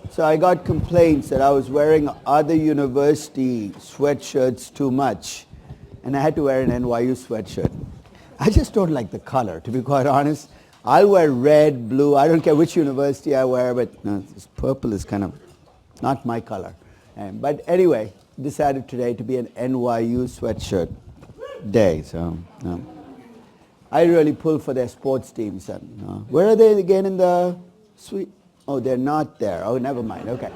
So I got complaints that I was wearing other university sweatshirts too much, and I had to wear an NYU sweatshirt. I just don't like the color, to be quite honest. I'll wear red, blue, I don't care which university I wear, but no, this purple is kind of not my color. But anyway, decided today to be an NYU sweatshirt day. So I really pull for their sports teams. Where are they again in the suite? Oh, they're not there. Oh, never mind. Okay.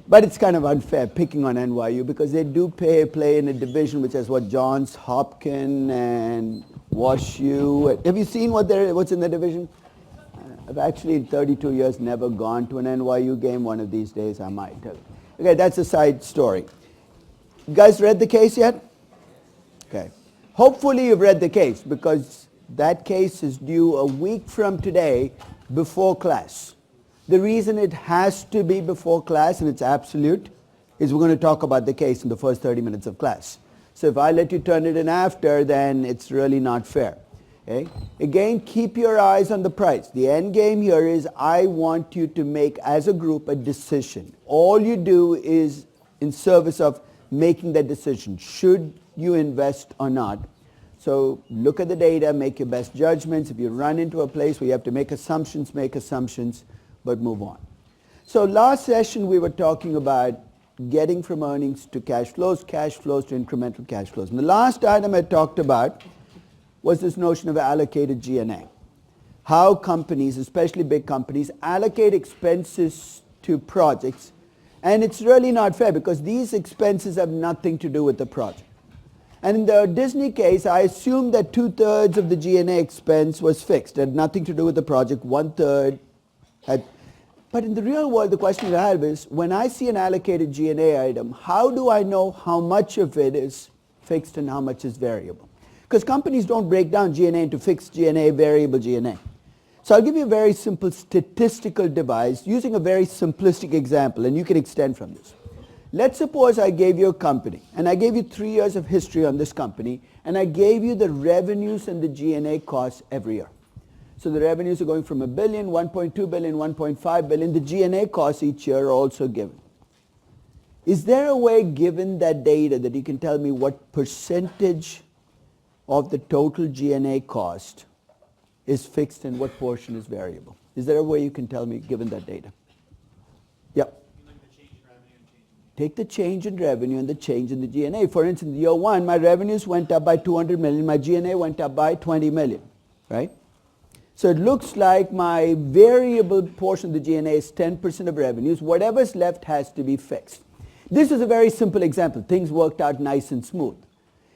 But it's kind of unfair picking on NYU because they do play in a division which has what, Johns Hopkins and WashU. Have you seen what's in the division? I've actually in 32 years never gone to an NYU game. One of these days I might. Okay, that's a side story. You guys read the case yet? Okay. Hopefully you've read the case because that case is due a week from today before class. The reason it has to be before class, and it's absolute, is we're going to talk about the case in the first 30 minutes of class. So if I let you turn it in after, then it's really not fair. Okay? Again, keep your eyes on the price. The end game here is I want you to make, as a group, a decision. All you do is in service of making that decision. Should you invest or not? So look at the data, make your best judgments. If you run into a place where you have to make assumptions, but move on. So last session we were talking about getting from earnings to cash flows to incremental cash flows. And the last item I talked about was this notion of allocated G&A. How companies, especially big companies, allocate expenses to projects. And it's really not fair because these expenses have nothing to do with the project. And in the Disney case, I assumed that 2/3 of the G&A expense was fixed. It had nothing to do with the project. 1/3 had. But in the real world, the question I have is, when I see an allocated G&A item, how do I know how much of it is fixed and how much is variable? Because companies don't break down G&A into fixed G&A, variable G&A. So I'll give you a very simple statistical device using a very simplistic example, and you can extend from this. Let's suppose I gave you a company, and I gave you 3 years of history on this company, and I gave you the revenues and the G&A costs every year. So the revenues are going from $1 billion, $1.2 billion, $1.5 billion. The G&A costs each year are also given. Is there a way, given that data, that you can tell me what percentage of the total G&A cost is fixed and what portion is variable? Is there a way you can tell me, given that data? Yep. Take the change in revenue and the change in the G&A. For instance, year one, my revenues went up by 200 million, my G&A went up by 20 million, right? So it looks like my variable portion of the G&A is 10% of revenues. Whatever's left has to be fixed. This is a very simple example. Things worked out nice and smooth.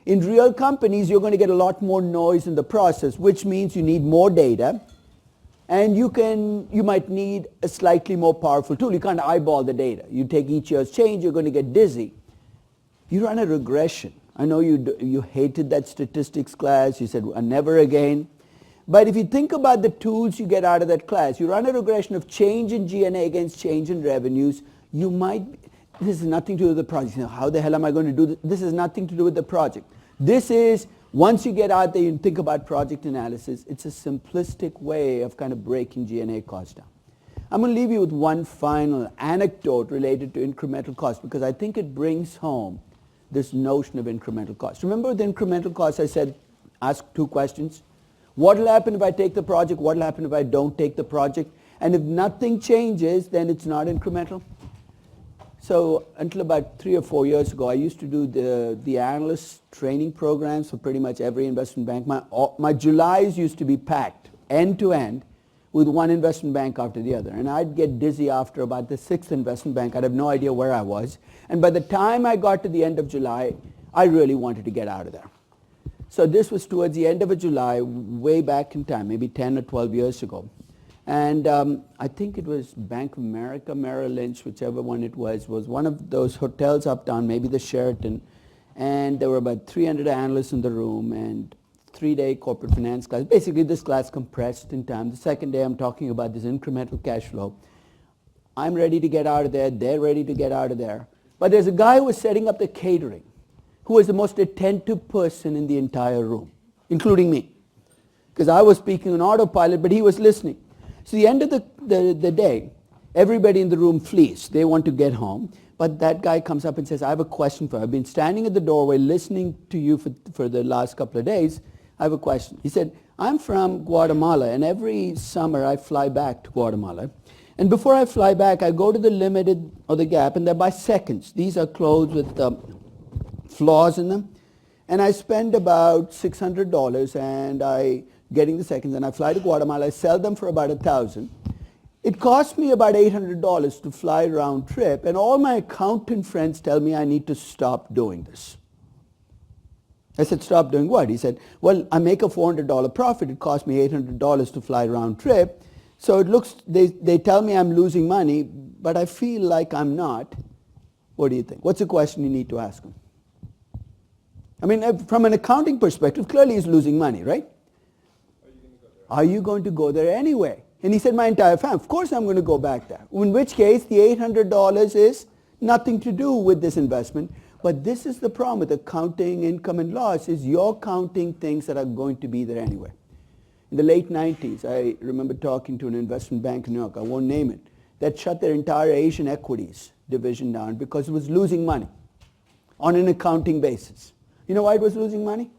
In real companies, you're going to get a lot more noise in the process, which means you need more data. And you might need a slightly more powerful tool. You can't eyeball the data. You take each year's change, you're going to get dizzy. You run a regression. I know you hated that statistics class. You said, never again. But if you think about the tools you get out of that class, you run a regression of change in G&A against change in revenues. This has nothing to do with the project. How the hell am I going to do this? This has nothing to do with the project. This is, once you get out there and think about project analysis, it's a simplistic way of kind of breaking G&A costs down. I'm going to leave you with one final anecdote related to incremental cost because I think it brings home this notion of incremental cost. Remember with incremental cost I said, ask 2 questions. What will happen if I take the project? What will happen if I don't take the project? And if nothing changes, then it's not incremental. So until about 3 or 4 years ago, I used to do the analyst training programs for pretty much every investment bank. My Julys used to be packed end to end with one investment bank after the other. And I'd get dizzy after about the 6th investment bank. I'd have no idea where I was. And by the time I got to the end of July, I really wanted to get out of there. So this was towards the end of July, way back in time, maybe 10 or 12 years ago. And I think it was Bank of America, Merrill Lynch, whichever one it was one of those hotels uptown, maybe the Sheraton. And there were about 300 analysts in the room and 3-day corporate finance class. Basically, this class compressed in time. The second day, I'm talking about this incremental cash flow. I'm ready to get out of there. They're ready to get out of there. But there's a guy who was setting up the catering, who was the most attentive person in the entire room, including me. Because I was speaking on autopilot, but he was listening. So the end of the day, Everybody in the room flees. They want to get home. But that guy comes up and says, I have a question for you. I've been standing at the doorway listening to you for the last couple of days. I have a question. He said, I'm from Guatemala, and every summer I fly back to Guatemala. And before I fly back, I go to the Limited or the Gap, and they're by seconds. These are clothes with flaws in them. And I spend about $600 and getting the seconds, and I fly to Guatemala. I sell them for about $1,000. It cost me about $800 to fly round trip, and all my accountant friends tell me I need to stop doing this. I said, stop doing what? He said, well, I make a $400 profit. It cost me $800 to fly round trip. So it looks, they tell me I'm losing money, but I feel like I'm not. What do you think? What's the question you need to ask him? I mean, from an accounting perspective, clearly he's losing money, right? Are you going to go there anyway? And he said, my entire family. Of course I'm going to go back there. In which case, the $800 is nothing to do with this investment. But this is the problem with accounting income and loss, is you're counting things that are going to be there anyway. In the late 90s, I remember talking to an investment bank in New York, I won't name it, that shut their entire Asian equities division down because it was losing money on an accounting basis. You know why it was losing money?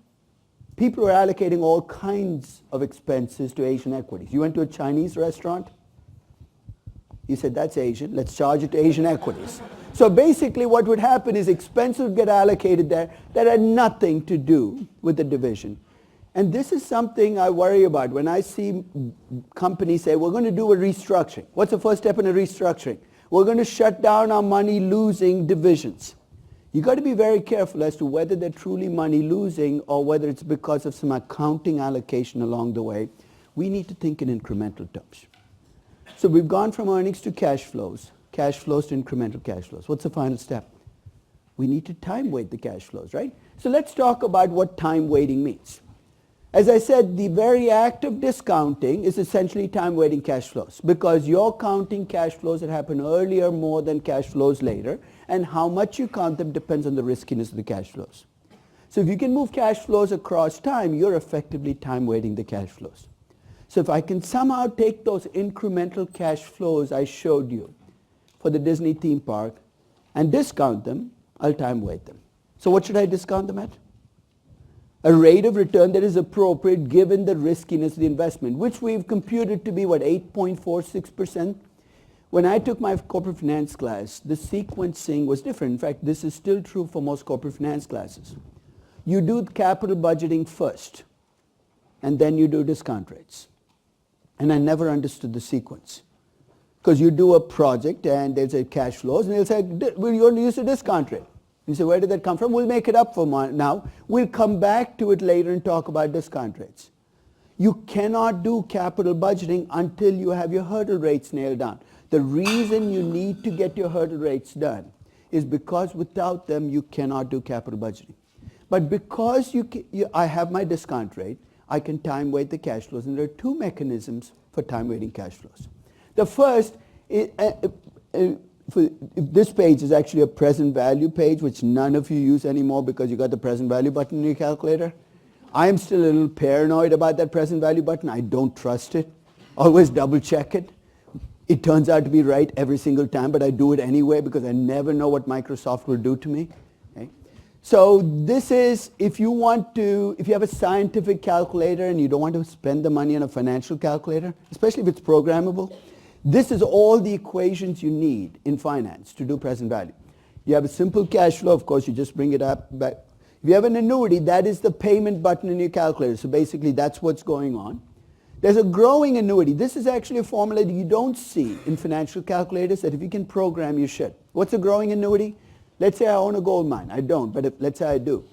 People were allocating all kinds of expenses to Asian equities. You went to a Chinese restaurant, you said, that's Asian, let's charge it to Asian equities. So basically what would happen is expenses would get allocated there that had nothing to do with the division. And this is something I worry about when I see companies say, we're going to do a restructuring. What's the first step in a restructuring? We're going to shut down our money-losing divisions. You've got to be very careful as to whether they're truly money-losing or whether it's because of some accounting allocation along the way. We need to think in incremental terms. So we've gone from earnings to cash flows to incremental cash flows. What's the final step? We need to time weight the cash flows, right? So let's talk about what time weighting means. As I said, the very act of discounting is essentially time weighting cash flows because you're counting cash flows that happen earlier more than cash flows later, and how much you count them depends on the riskiness of the cash flows. So if you can move cash flows across time, you're effectively time weighting the cash flows. So if I can somehow take those incremental cash flows I showed you for the Disney theme park and discount them, I'll time weight them. So what should I discount them at? A rate of return that is appropriate given the riskiness of the investment, which we've computed to be, what, 8.46%? When I took my corporate finance class, the sequencing was different. In fact, this is still true for most corporate finance classes. You do capital budgeting first, and then you do discount rates. And I never understood the sequence. Because you do a project, and there's a cash flows, and they'll say, we're going to use a discount rate. You say, where did that come from? We'll make it up for now. We'll come back to it later and talk about discount rates. You cannot do capital budgeting until you have your hurdle rates nailed down. The reason you need to get your hurdle rates done is because without them, you cannot do capital budgeting. But because I have my discount rate, I can time weight the cash flows. And there are two mechanisms for time weighting cash flows. The first is, this page is actually a present value page, which none of you use anymore because you got the present value button in your calculator. I am still a little paranoid about that present value button. I don't trust it. Always double check it. It turns out to be right every single time, but I do it anyway because I never know what Microsoft will do to me. Okay? So this is, if you have a scientific calculator and you don't want to spend the money on a financial calculator, especially if it's programmable, this is all the equations you need in finance to do present value. You have a simple cash flow, of course, you just bring it up back. If you have an annuity, that is the payment button in your calculator. So basically that's what's going on. There's a growing annuity. This is actually a formula that you don't see in financial calculators that if you can program, you should. What's a growing annuity? Let's say I own a gold mine. I don't, but let's say I do.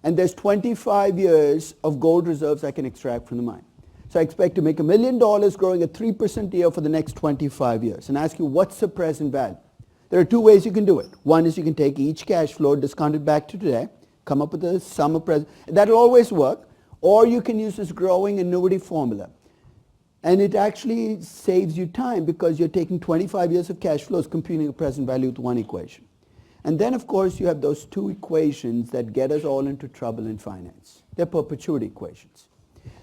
And there's 25 years of gold reserves I can extract from the mine. So I expect to make $1 million growing at 3% a year for the next 25 years. And ask you, what's the present value? There are two ways you can do it. One is you can take each cash flow, discount it back to today, come up with a sum of present. That'll always work. Or you can use this growing annuity formula. And it actually saves you time because you're taking 25 years of cash flows, computing a present value with one equation. And then, of course, you have those two equations that get us all into trouble in finance. They're perpetuity equations.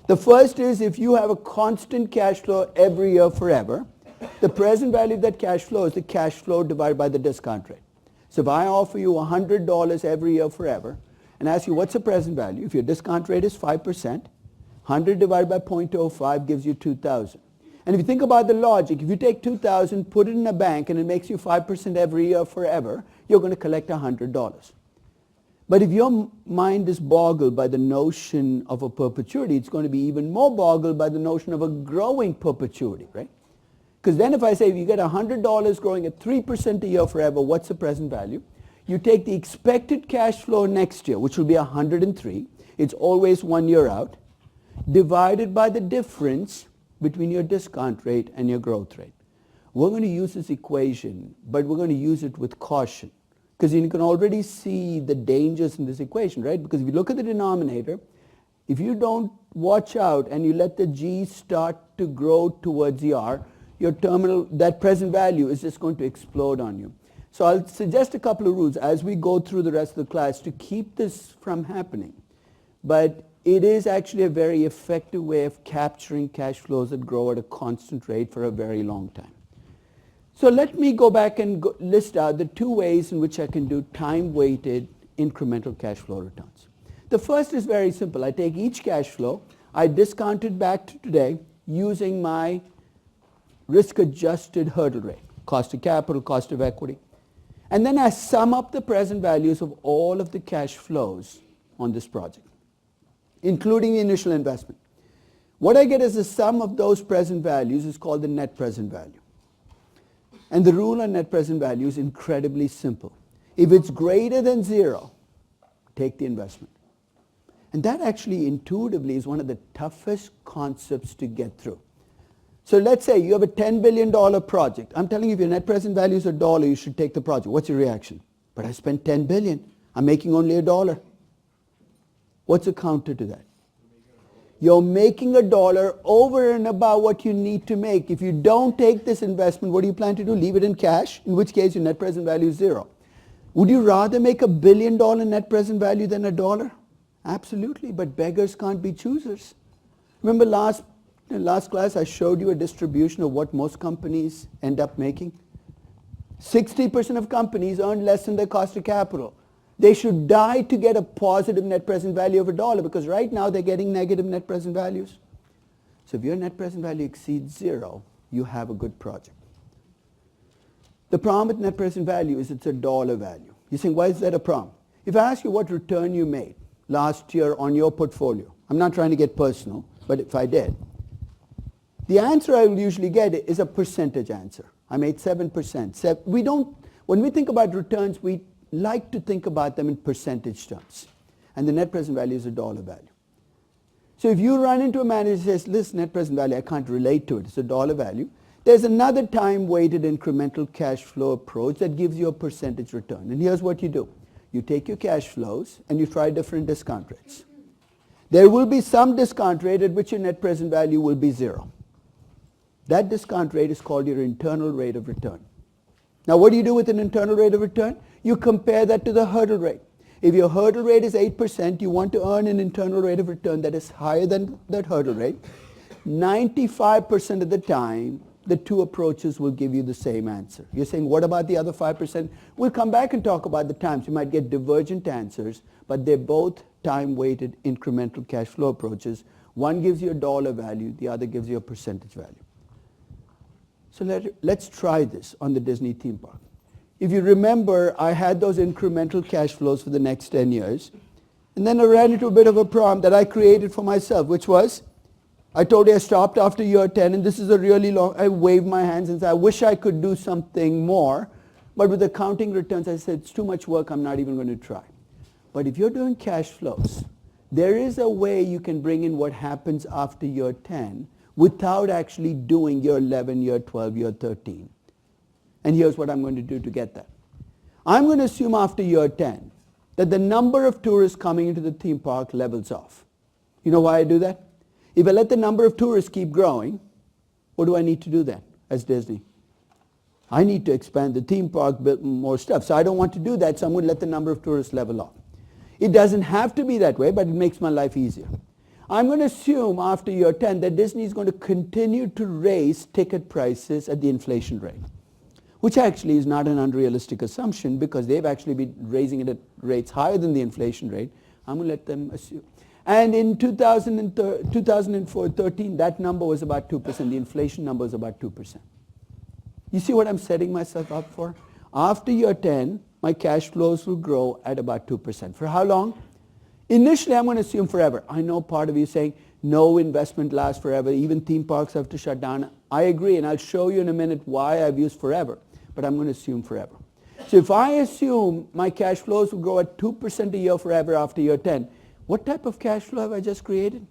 The first is if you have a constant cash flow every year forever, The present value of that cash flow is the cash flow divided by the discount rate. So if I offer you $100 every year forever and ask you what's the present value, if your discount rate is 5%, 100 divided by 0.05 gives you 2,000. And if you think about the logic, if you take 2,000, put it in a bank, and it makes you 5% every year forever, you're going to collect $100. But if your mind is boggled by the notion of a perpetuity, it's going to be even more boggled by the notion of a growing perpetuity, right? Because then if I say if you get $100 growing at 3% a year forever, what's the present value? You take the expected cash flow next year, which will be 103. It's always 1 year out, divided by the difference between your discount rate and your growth rate. We're going to use this equation, but we're going to use it with caution. Because you can already see the dangers in this equation, right? Because if you look at the denominator, if you don't watch out and you let the G start to grow towards the R, your terminal, that present value is just going to explode on you. So I'll suggest a couple of rules as we go through the rest of the class to keep this from happening. But it is actually a very effective way of capturing cash flows that grow at a constant rate for a very long time. So let me go back and list out the two ways in which I can do time-weighted incremental cash flow returns. The first is very simple. I take each cash flow, I discount it back to today using my risk-adjusted hurdle rate, cost of capital, cost of equity. And then I sum up the present values of all of the cash flows on this project, including the initial investment. What I get as the sum of those present values is called the net present value. And the rule on net present value is incredibly simple. If it's greater than 0, take the investment. And that actually intuitively is one of the toughest concepts to get through. So let's say you have a $10 billion project. I'm telling you, if your net present value is $1, you should take the project. What's your reaction? But I spent $10 billion. I'm making only $1. What's the counter to that? You're making $1 over and above what you need to make. If you don't take this investment, what do you plan to do? Leave it in cash, in which case your net present value is 0. Would you rather make $1 billion net present value than $1? Absolutely, but beggars can't be choosers. Remember in last class I showed you a distribution of what most companies end up making? 60% of companies earn less than their cost of capital. They should die to get a positive net present value of $1 because right now they're getting negative net present values. So if your net present value exceeds 0, you have a good project. The problem with net present value is it's a dollar value. You're saying, why is that a problem? If I ask you what return you made last year on your portfolio, I'm not trying to get personal, but if I did, the answer I will usually get is a percentage answer. I made 7%. When we think about returns, we like to think about them in percentage terms. And the net present value is a dollar value. So if you run into a manager who says, listen, net present value, I can't relate to it. It's a dollar value. There's another time-weighted incremental cash flow approach that gives you a percentage return. And here's what you do. You take your cash flows and you try different discount rates. There will be some discount rate at which your net present value will be 0. That discount rate is called your internal rate of return. Now what do you do with an internal rate of return? You compare that to the hurdle rate. If your hurdle rate is 8%, you want to earn an internal rate of return that is higher than that hurdle rate. 95% of the time, the two approaches will give you the same answer. You're saying, what about the other 5%? We'll come back and talk about the times. You might get divergent answers, but they're both time-weighted incremental cash flow approaches. One gives you a dollar value, the other gives you a percentage value. So let's try this on the Disney theme park. If you remember, I had those incremental cash flows for the next 10 years. And then I ran into a bit of a problem that I created for myself, which was, I told you I stopped after year 10, and this is a really long, I waved my hands and said, I wish I could do something more. But with accounting returns, I said, it's too much work, I'm not even going to try. But if you're doing cash flows, there is a way you can bring in what happens after year 10 without actually doing year 11, year 12, year 13. And here's what I'm going to do to get that. I'm going to assume after year 10 that the number of tourists coming into the theme park levels off. You know why I do that? If I let the number of tourists keep growing, what do I need to do then as Disney? I need to expand the theme park, build more stuff. So I don't want to do that, so I'm going to let the number of tourists level off. It doesn't have to be that way, but it makes my life easier. I'm going to assume after year 10 that Disney is going to continue to raise ticket prices at the inflation rate, which actually is not an unrealistic assumption because they've actually been raising it at rates higher than the inflation rate. I'm going to let them assume. And in 2013, that number was about 2%. The inflation number was about 2%. You see what I'm setting myself up for? After year 10, my cash flows will grow at about 2%. For how long? Initially, I'm going to assume forever. I know part of you saying, no investment lasts forever. Even theme parks have to shut down. I agree, and I'll show you in a minute why I've used forever. But I'm going to assume forever. So if I assume my cash flows will grow at 2% a year forever after year 10, what type of cash flow have I just created?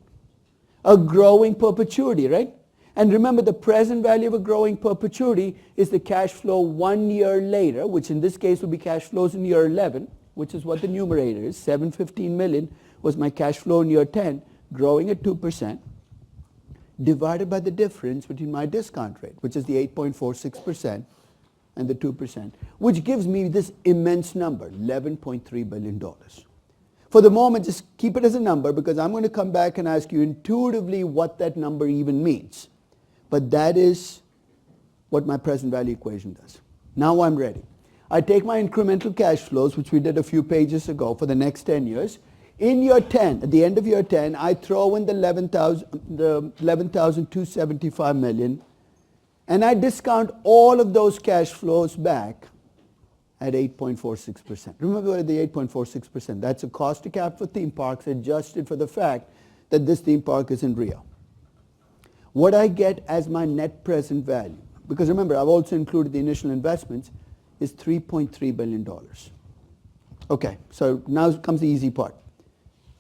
A growing perpetuity, right? And remember, the present value of a growing perpetuity is the cash flow 1 year later, which in this case will be cash flows in year 11, which is what the numerator is. 715 million was my cash flow in year 10, growing at 2%, divided by the difference between my discount rate, which is the 8.46%, and the 2%, which gives me this immense number, $11.3 billion. For the moment, just keep it as a number because I'm going to come back and ask you intuitively what that number even means. But that is what my present value equation does. Now I'm ready. I take my incremental cash flows, which we did a few pages ago, for the next 10 years. In year 10, at the end of year 10, I throw in the 11,275 million, and I discount all of those cash flows back at 8.46%. Remember the 8.46%. That's a cost to cap for theme parks adjusted for the fact that this theme park is in Rio. What I get as my net present value, because remember, I've also included the initial investments, is $3.3 billion. Okay, so now comes the easy part.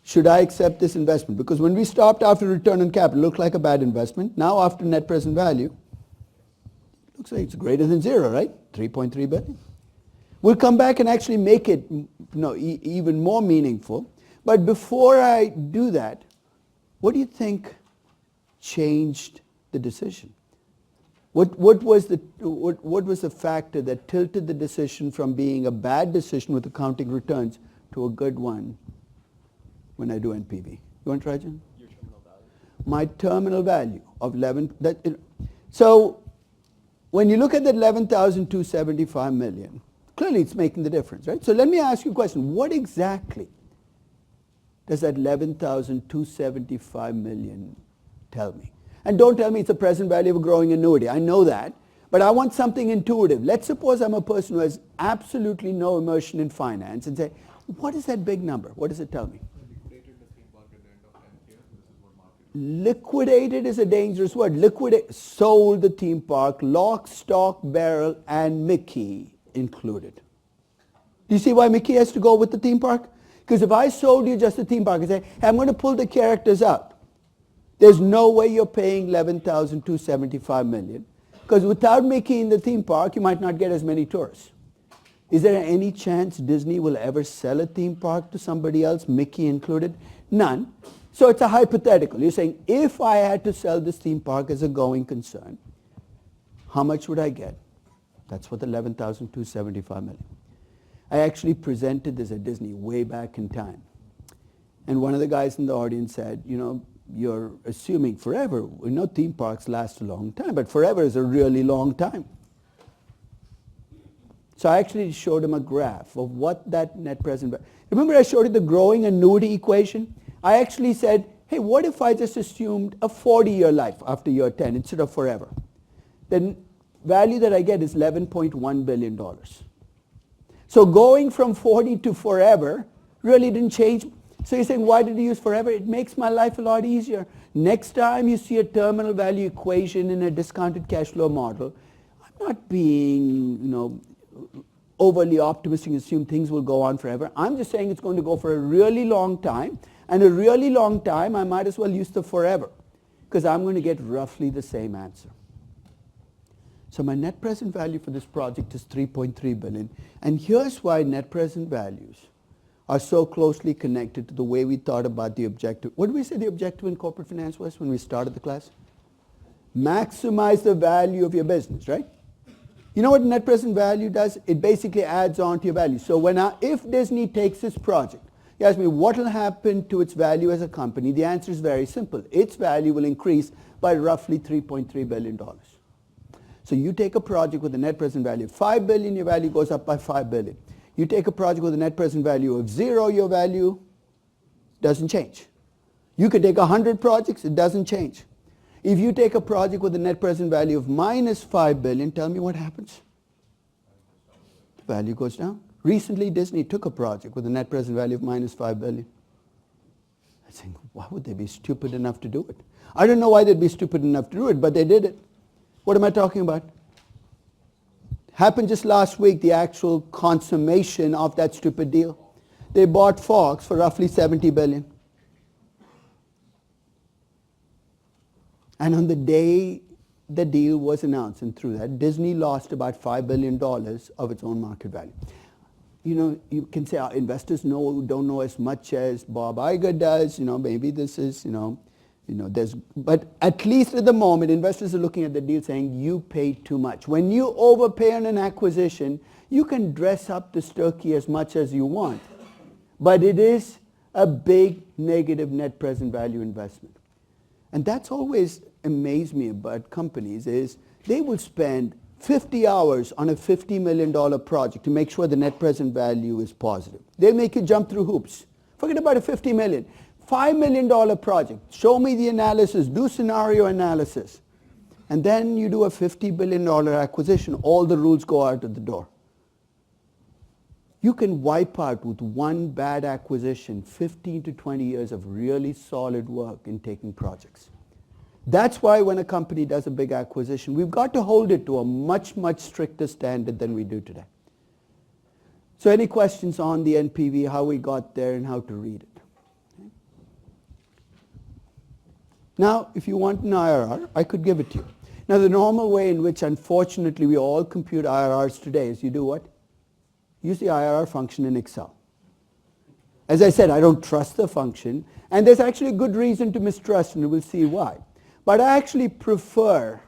Should I accept this investment? Because when we stopped after return on capital, it looked like a bad investment. Now after net present value, looks like it's greater than zero, right? 3.3 billion. We'll come back and actually make it even more meaningful. But before I do that, what do you think changed the decision? What was the factor that tilted the decision from being a bad decision with accounting returns to a good one when I do NPV? You want to try, Jim? Your terminal value. My terminal value of 11. So when you look at that 11,275 million, clearly it's making the difference, right? So let me ask you a question. What exactly does that 11,275 million tell me? And don't tell me it's the present value of a growing annuity. I know that. But I want something intuitive. Let's suppose I'm a person who has absolutely no immersion in finance and say, what is that big number? What does it tell me? Liquidated the theme park at the end of 10th year. This is what market. Liquidated is a dangerous word. Sold the theme park, lock, stock, barrel, and Mickey included. Do you see why Mickey has to go with the theme park? Because if I sold you just the theme park and say, hey, I'm going to pull the characters out, there's no way you're paying 11,275 million. Because without Mickey in the theme park, you might not get as many tourists. Is there any chance Disney will ever sell a theme park to somebody else, Mickey included? None. So it's a hypothetical. You're saying, if I had to sell this theme park as a going concern, how much would I get? That's what the 11,275 million. I actually presented this at Disney way back in time. And one of the guys in the audience said, you're assuming forever. We know theme parks last a long time, but forever is a really long time. So I actually showed him a graph of what that net present value. Remember I showed you the growing annuity equation? I actually said, hey, what if I just assumed a 40-year life after year 10 instead of forever? The value that I get is $11.1 billion. So going from 40 to forever really didn't change. So you're saying, why did you use forever? It makes my life a lot easier. Next time you see a terminal value equation in a discounted cash flow model, I'm not being, overly optimistic and assume things will go on forever. I'm just saying it's going to go for a really long time. And a really long time, I might as well use the forever because I'm going to get roughly the same answer. So my net present value for this project is $3.3 billion. And here's why net present values are so closely connected to the way we thought about the objective. What did we say the objective in corporate finance was when we started the class? Maximize the value of your business, right? You know what net present value does? It basically adds on to your value. So if Disney takes this project, You ask me what will happen to its value as a company. The answer is very simple. Its value will increase by roughly $3.3 billion. So you take a project with a net present value of $5 billion, your value goes up by $5 billion. You take a project with a net present value of 0, your value doesn't change. You could take 100 projects, it doesn't change. If you take a project with a net present value of minus $5 billion, tell me what happens. The value goes down. Recently, Disney took a project with a net present value of minus $5 billion. I think, why would they be stupid enough to do it? I don't know why they'd be stupid enough to do it, but they did it. What am I talking about? Happened just last week, the actual consummation of that stupid deal. They bought Fox for roughly $70 billion. And on the day the deal was announced, and through that, Disney lost about $5 billion of its own market value. You know, you can say investors don't know as much as Bob Iger does. You know, maybe this is, but at least at the moment, investors are looking at the deal saying, you paid too much. When you overpay on an acquisition, you can dress up this turkey as much as you want. But it is a big negative net present value investment. And that's always amazed me about companies is they will spend 50 hours on a $50 million project to make sure the net present value is positive. They make you jump through hoops. Forget about a $50 million. $5 million project. Show me the analysis. Do scenario analysis. And then you do a $50 billion acquisition. All the rules go out of the door. You can wipe out with one bad acquisition 15 to 20 years of really solid work in taking projects. That's why when a company does a big acquisition, we've got to hold it to a much, much stricter standard than we do today. So any questions on the NPV, how we got there and how to read it? Now, if you want an IRR, I could give it to you. Now, the normal way in which, unfortunately, we all compute IRRs today is you do what? Use the IRR function in Excel. As I said, I don't trust the function, and there's actually a good reason to mistrust, and we'll see why. But I actually prefer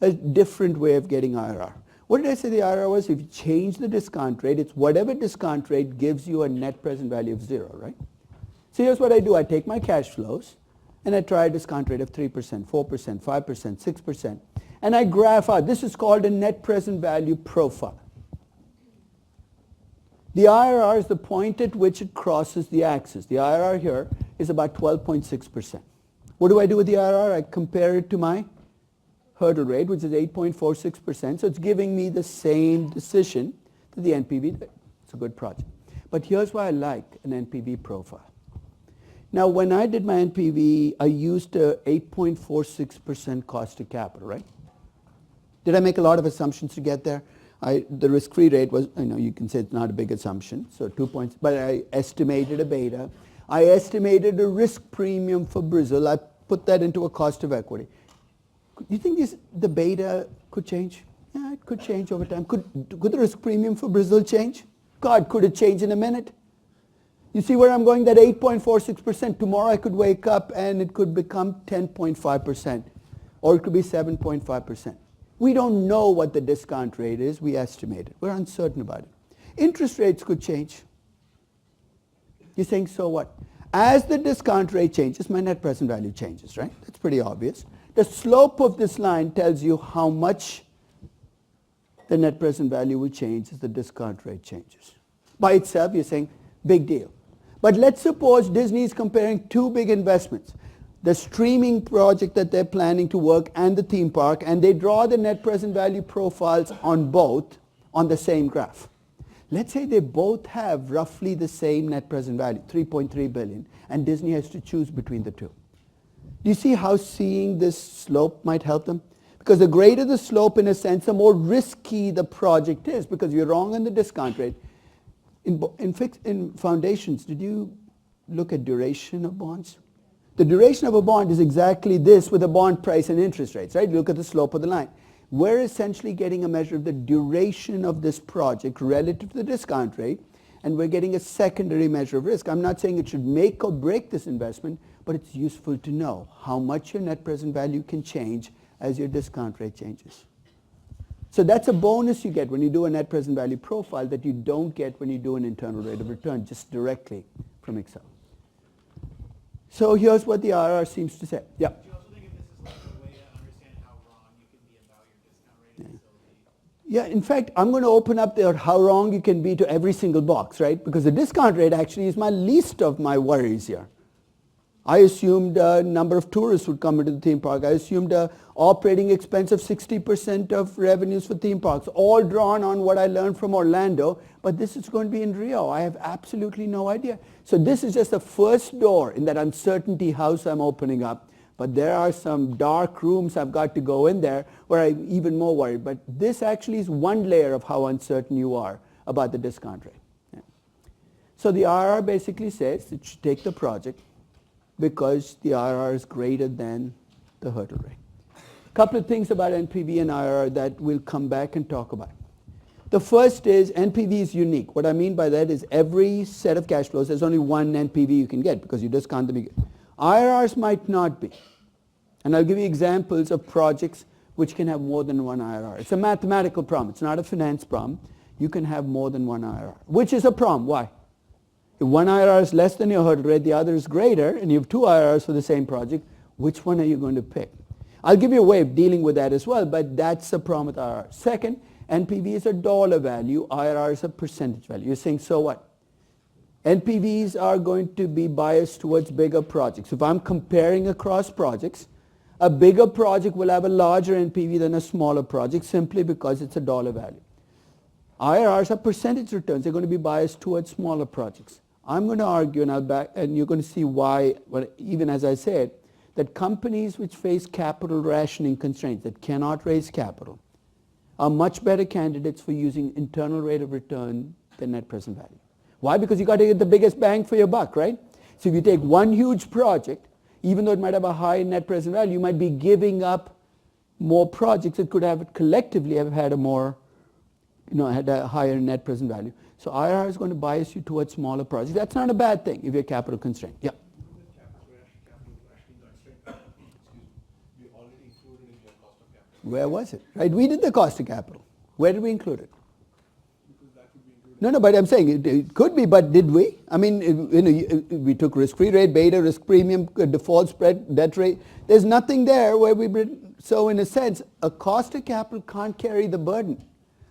a different way of getting IRR. What did I say the IRR was? If you change the discount rate, it's whatever discount rate gives you a net present value of 0, right? So here's what I do. I take my cash flows, and I try a discount rate of 3%, 4%, 5%, 6%. And I graph out. This is called a net present value profile. The IRR is the point at which it crosses the axis. The IRR here is about 12.6%. What do I do with the IRR? I compare it to my hurdle rate, which is 8.46%. So it's giving me the same decision that the NPV did. It's a good project. But here's why I like an NPV profile. Now, when I did my NPV, I used a 8.46% cost to capital, right? Did I make a lot of assumptions to get there? The risk-free rate was, you can say it's not a big assumption, so 2 points, but I estimated a beta. I estimated a risk premium for Brazil. I put that into a cost of equity. Do you think the beta could change? Yeah, it could change over time. Could the risk premium for Brazil change? God, could it change in a minute? You see where I'm going? That 8.46%, tomorrow I could wake up and it could become 10.5%, or it could be 7.5%. We don't know what the discount rate is. We estimate it. We're uncertain about it. Interest rates could change. You're saying, so what? As the discount rate changes, my net present value changes, right? That's pretty obvious. The slope of this line tells you how much the net present value will change as the discount rate changes. By itself, you're saying, big deal. But let's suppose Disney is comparing two big investments, the streaming project that they're planning to work and the theme park, and they draw the net present value profiles on both on the same graph. Let's say they both have roughly the same net present value, 3.3 billion, and Disney has to choose between the two. Do you see how seeing this slope might help them? Because the greater the slope, in a sense, the more risky the project is, because you're wrong on the discount rate. In foundations, did you look at duration of bonds? The duration of a bond is exactly this with the bond price and interest rates, right? Look at the slope of the line. We're essentially getting a measure of the duration of this project relative to the discount rate, and we're getting a secondary measure of risk. I'm not saying it should make or break this investment, but it's useful to know how much your net present value can change as your discount rate changes. So that's a bonus you get when you do a net present value profile that you don't get when you do an internal rate of return just directly from Excel. So here's what the IRR seems to say. Yeah. Do you also think if this is like a way to understand how wrong you can be about your discount rate? Yeah, in fact, I'm going to open up there how wrong you can be to every single box, right? Because the discount rate actually is my least of my worries here. I assumed a number of tourists would come into the theme park. I assumed a operating expense of 60% of revenues for theme parks, all drawn on what I learned from Orlando, but this is going to be in Rio. I have absolutely no idea. So this is just the first door in that uncertainty house I'm opening up. But there are some dark rooms I've got to go in there where I'm even more worried. But this actually is one layer of how uncertain you are about the discount rate. Yeah. So the IRR basically says that you take the project because the IRR is greater than the hurdle rate. A couple of things about NPV and IRR that we'll come back and talk about. The first is NPV is unique. What I mean by that is every set of cash flows, there's only one NPV you can get because you discount them. IRRs might not be. And I'll give you examples of projects which can have more than one IRR. It's a mathematical problem. It's not a finance problem. You can have more than one IRR, which is a problem. Why? If one IRR is less than your hurdle rate, the other is greater, and you have two IRRs for the same project, which one are you going to pick? I'll give you a way of dealing with that as well, but that's the problem with IRR. Second, NPV is a dollar value, IRR is a percentage value. You're saying, so what? NPVs are going to be biased towards bigger projects. If I'm comparing across projects, a bigger project will have a larger NPV than a smaller project simply because it's a dollar value. IRRs are percentage returns. They're going to be biased towards smaller projects. I'm going to argue, and you're going to see why, even as I said, that companies which face capital rationing constraints, that cannot raise capital, are much better candidates for using internal rate of return than net present value. Why? Because you got to get the biggest bang for your buck, right? So if you take one huge project, even though it might have a high net present value, you might be giving up more projects that could have collectively have had had a higher net present value. So IRR is going to bias you towards smaller projects. That's not a bad thing if you're capital constrained. Yeah. Where was it? Right, we did the cost of capital. Where did we include it? No, but I'm saying it could be, but did we? I mean, we took risk-free rate, beta, risk premium, default spread, debt rate. There's nothing there where so in a sense, a cost of capital can't carry the burden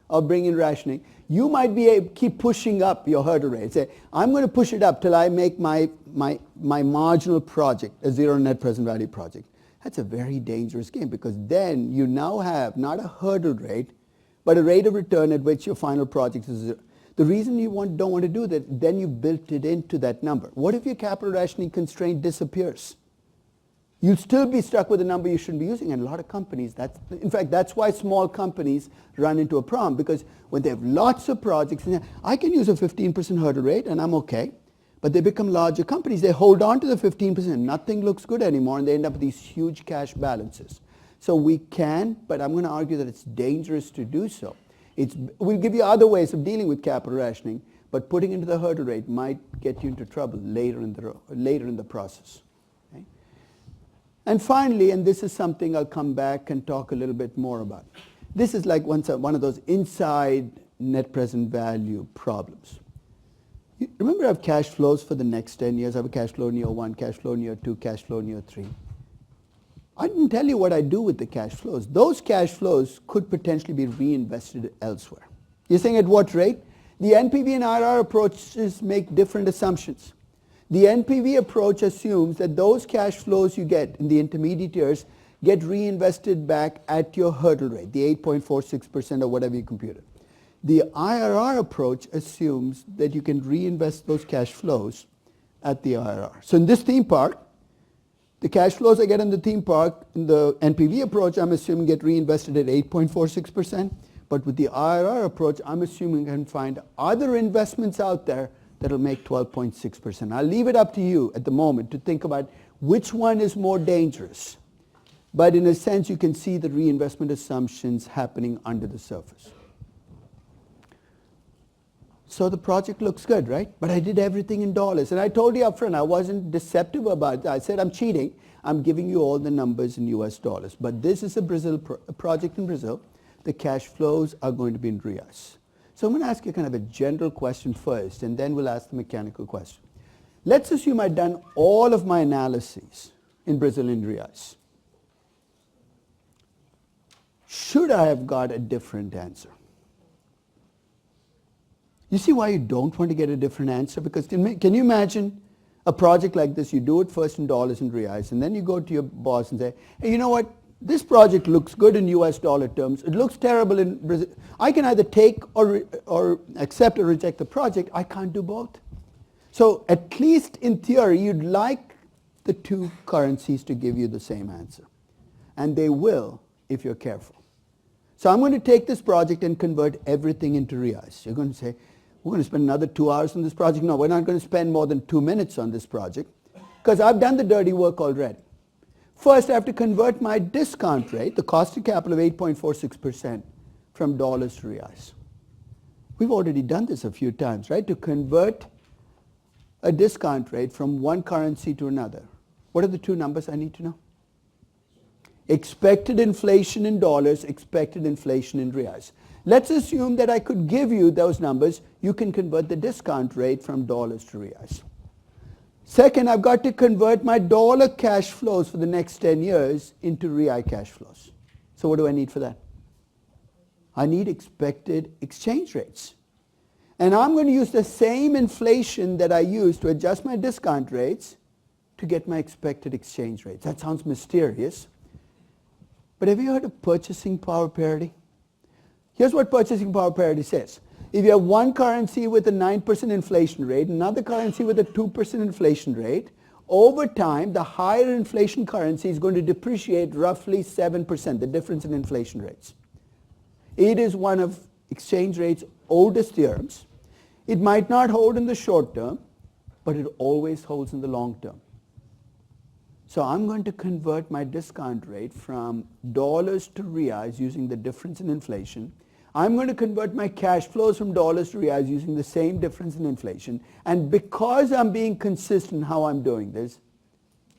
of bringing rationing. You might keep pushing up your hurdle rate. Say, I'm going to push it up till I make my marginal project a zero net present value project. That's a very dangerous game because then you now have not a hurdle rate, but a rate of return at which your final project is zero. The reason you don't want to do that, then you built it into that number. What if your capital rationing constraint disappears? You'll still be stuck with a number you shouldn't be using, and a lot of companies, in fact, that's why small companies run into a problem, because when they have lots of projects, I can use a 15% hurdle rate and I'm okay, but they become larger companies, they hold on to the 15%, nothing looks good anymore, and they end up with these huge cash balances. So we can, but I'm going to argue that it's dangerous to do so. We'll give you other ways of dealing with capital rationing, but putting into the hurdle rate might get you into trouble later in the process. Okay? And finally, and this is something I'll come back and talk a little bit more about. This is like one of those inside net present value problems. Remember I have cash flows for the next 10 years. I have a cash flow in year 1, cash flow in year 2, cash flow in year 3. I didn't tell you what I do with the cash flows. Those cash flows could potentially be reinvested elsewhere. You're saying at what rate? The NPV and IRR approaches make different assumptions. The NPV approach assumes that those cash flows you get in the intermediate years get reinvested back at your hurdle rate, the 8.46% or whatever you computed. The IRR approach assumes that you can reinvest those cash flows at the IRR. So in this theme park, the cash flows I get in the theme park, in the NPV approach, I'm assuming get reinvested at 8.46%. But with the IRR approach, I'm assuming I can find other investments out there that will make 12.6%. I'll leave it up to you at the moment to think about which one is more dangerous. But in a sense, you can see the reinvestment assumptions happening under the surface. So the project looks good, right? But I did everything in dollars. And I told you up front, I wasn't deceptive about it. I said, I'm cheating. I'm giving you all the numbers in US dollars. But this is a project in Brazil. The cash flows are going to be in reais. So I'm going to ask you kind of a general question first, and then we'll ask the mechanical question. Let's assume I'd done all of my analyses in Brazilian reais. Should I have got a different answer? You see why you don't want to get a different answer? Because can you imagine a project like this? You do it first in dollars and reais, and then you go to your boss and say, hey, you know what? This project looks good in US dollar terms. It looks terrible in Brazil. I can either take or accept or reject the project. I can't do both. So at least in theory, you'd like the two currencies to give you the same answer. And they will if you're careful. So I'm going to take this project and convert everything into reais. You're going to say, we're going to spend another 2 hours on this project. No, we're not going to spend more than 2 minutes on this project because I've done the dirty work already. First, I have to convert my discount rate, the cost of capital of 8.46% from dollars to reais. We've already done this a few times, right? To convert a discount rate from one currency to another. What are the two numbers I need to know? Expected inflation in dollars, expected inflation in reais. Let's assume that I could give you those numbers. You can convert the discount rate from dollars to reais. Second, I've got to convert my dollar cash flows for the next 10 years into real cash flows. So what do I need for that? I need expected exchange rates. And I'm going to use the same inflation that I use to adjust my discount rates to get my expected exchange rates. That sounds mysterious. But have you heard of purchasing power parity? Here's what purchasing power parity says. If you have one currency with a 9% inflation rate, another currency with a 2% inflation rate, over time, the higher inflation currency is going to depreciate roughly 7%, the difference in inflation rates. It is one of exchange rate's oldest theorems. It might not hold in the short term, but it always holds in the long term. So I'm going to convert my discount rate from dollars to reais using the difference in inflation. I'm going to convert my cash flows from dollars to reais using the same difference in inflation. And because I'm being consistent in how I'm doing this,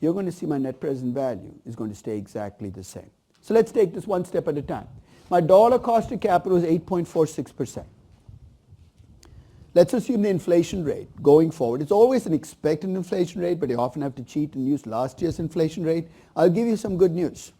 you're going to see my net present value is going to stay exactly the same. So let's take this one step at a time. My dollar cost of capital is 8.46%. Let's assume the inflation rate going forward. It's always an expected inflation rate, but you often have to cheat and use last year's inflation rate. I'll give you some good news.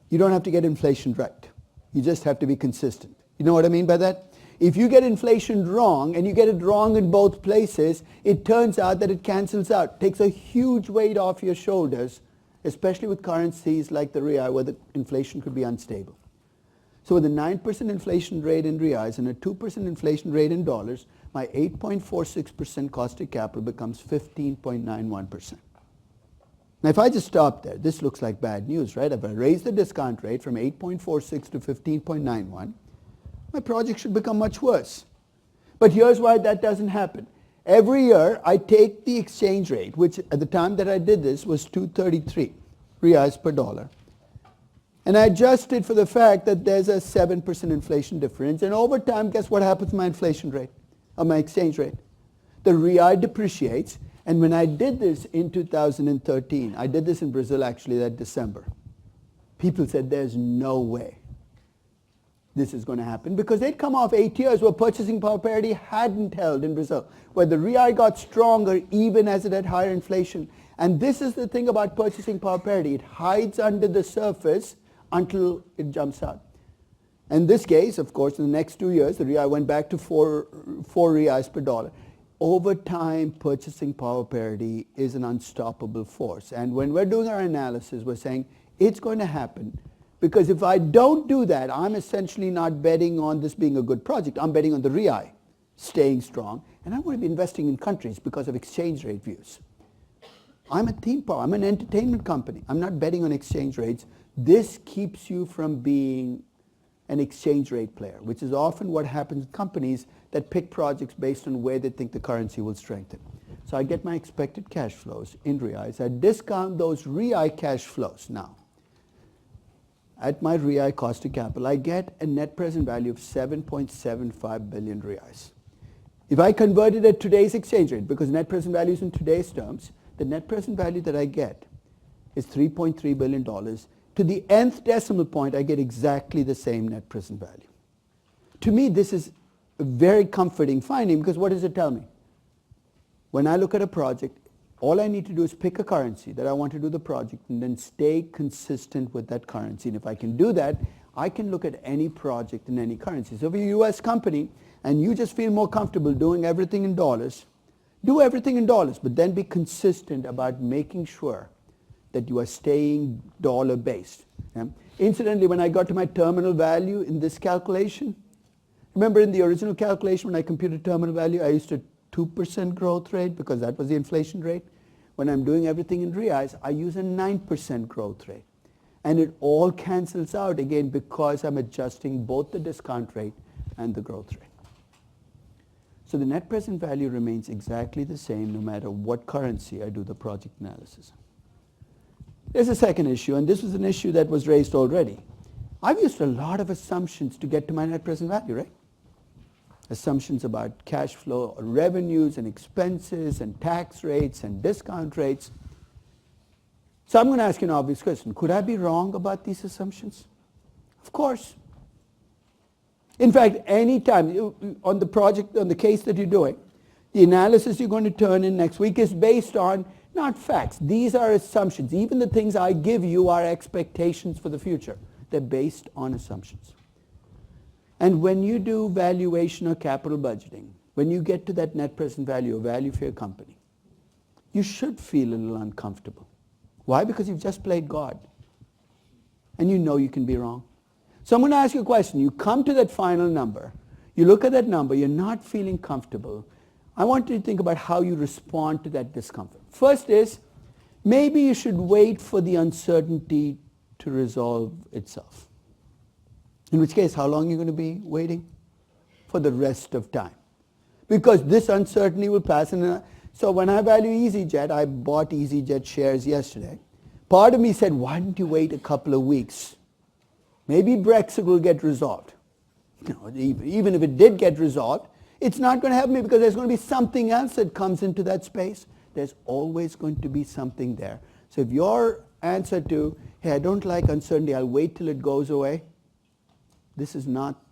You don't have to get inflation right. You just have to be consistent. You know what I mean by that? If you get inflation wrong, and you get it wrong in both places, it turns out that it cancels out. Takes a huge weight off your shoulders, especially with currencies like the real, where the inflation could be unstable. So with a 9% inflation rate in reais and a 2% inflation rate in dollars, my 8.46% cost of capital becomes 15.91%. Now if I just stop there, this looks like bad news, right? If I raise the discount rate from 8.46 to 15.91, my project should become much worse. But here's why that doesn't happen. Every year I take the exchange rate, which at the time that I did this was 233 reais per dollar, and I adjust it for the fact that there's a 7% inflation difference, and over time, guess what happens to my inflation rate, or my exchange rate? The real depreciates, and when I did this in 2013, I did this in Brazil actually that December, people said there's no way this is going to happen, because they'd come off 8 years where purchasing power parity hadn't held in Brazil, where the real got stronger even as it had higher inflation. And this is the thing about purchasing power parity. It hides under the surface until it jumps out. In this case, of course, in the next 2 years, the real went back to 4 reais per dollar. Over time, purchasing power parity is an unstoppable force. And when we're doing our analysis, we're saying it's going to happen. Because if I don't do that, I'm essentially not betting on this being a good project. I'm betting on the real staying strong. And I want to be investing in countries because of exchange rate views. I'm a theme park. I'm an entertainment company. I'm not betting on exchange rates. This keeps you from being an exchange rate player, which is often what happens in companies that pick projects based on where they think the currency will strengthen. So I get my expected cash flows in reais. I discount those real cash flows now. At my real cost of capital, I get a net present value of 7.75 billion reais. If I convert it at today's exchange rate, because net present value is in today's terms, the net present value that I get is $3.3 billion. To the nth decimal point, I get exactly the same net present value. To me, this is a very comforting finding, because what does it tell me? when I look at a project, all I need to do is pick a currency that I want to do the project and then stay consistent with that currency. And if I can do that, I can look at any project in any currency. So if you're a US company and you just feel more comfortable doing everything in dollars, do everything in dollars, but then be consistent about making sure that you are staying dollar based. Incidentally, when I got to my terminal value in this calculation, remember in the original calculation when I computed terminal value, I used a 2% growth rate because that was the inflation rate. When I'm doing everything in reais, I use a 9% growth rate. And it all cancels out again because I'm adjusting both the discount rate and the growth rate. So the net present value remains exactly the same no matter what currency I do the project analysis. There's a second issue, and this was an issue that was raised already. I've used a lot of assumptions to get to my net present value, right? Assumptions about cash flow, revenues and expenses and tax rates and discount rates. So I'm going to ask you an obvious question. Could I be wrong about these assumptions? Of course. In fact, any time on the project, on the case that you're doing, the analysis you're going to turn in next week is based on not facts. These are assumptions. Even the things I give you are expectations for the future. They're based on assumptions. And when you do valuation or capital budgeting, when you get to that net present value or value for your company, you should feel a little uncomfortable. Why? Because you've just played God. And you know you can be wrong. So I'm going to ask you a question. You come to that final number. You look at that number. You're not feeling comfortable. I want you to think about how you respond to that discomfort. First is, maybe you should wait for the uncertainty to resolve itself. In which case, how long are you going to be waiting? For the rest of time. Because this uncertainty will pass. So when I value EasyJet, I bought EasyJet shares yesterday. Part of me said, why don't you wait a couple of weeks? Maybe Brexit will get resolved. Even if it did get resolved, it's not going to help me because there's going to be something else that comes into that space. There's always going to be something there. So if your answer to, hey, I don't like uncertainty, I'll wait till it goes away, this is not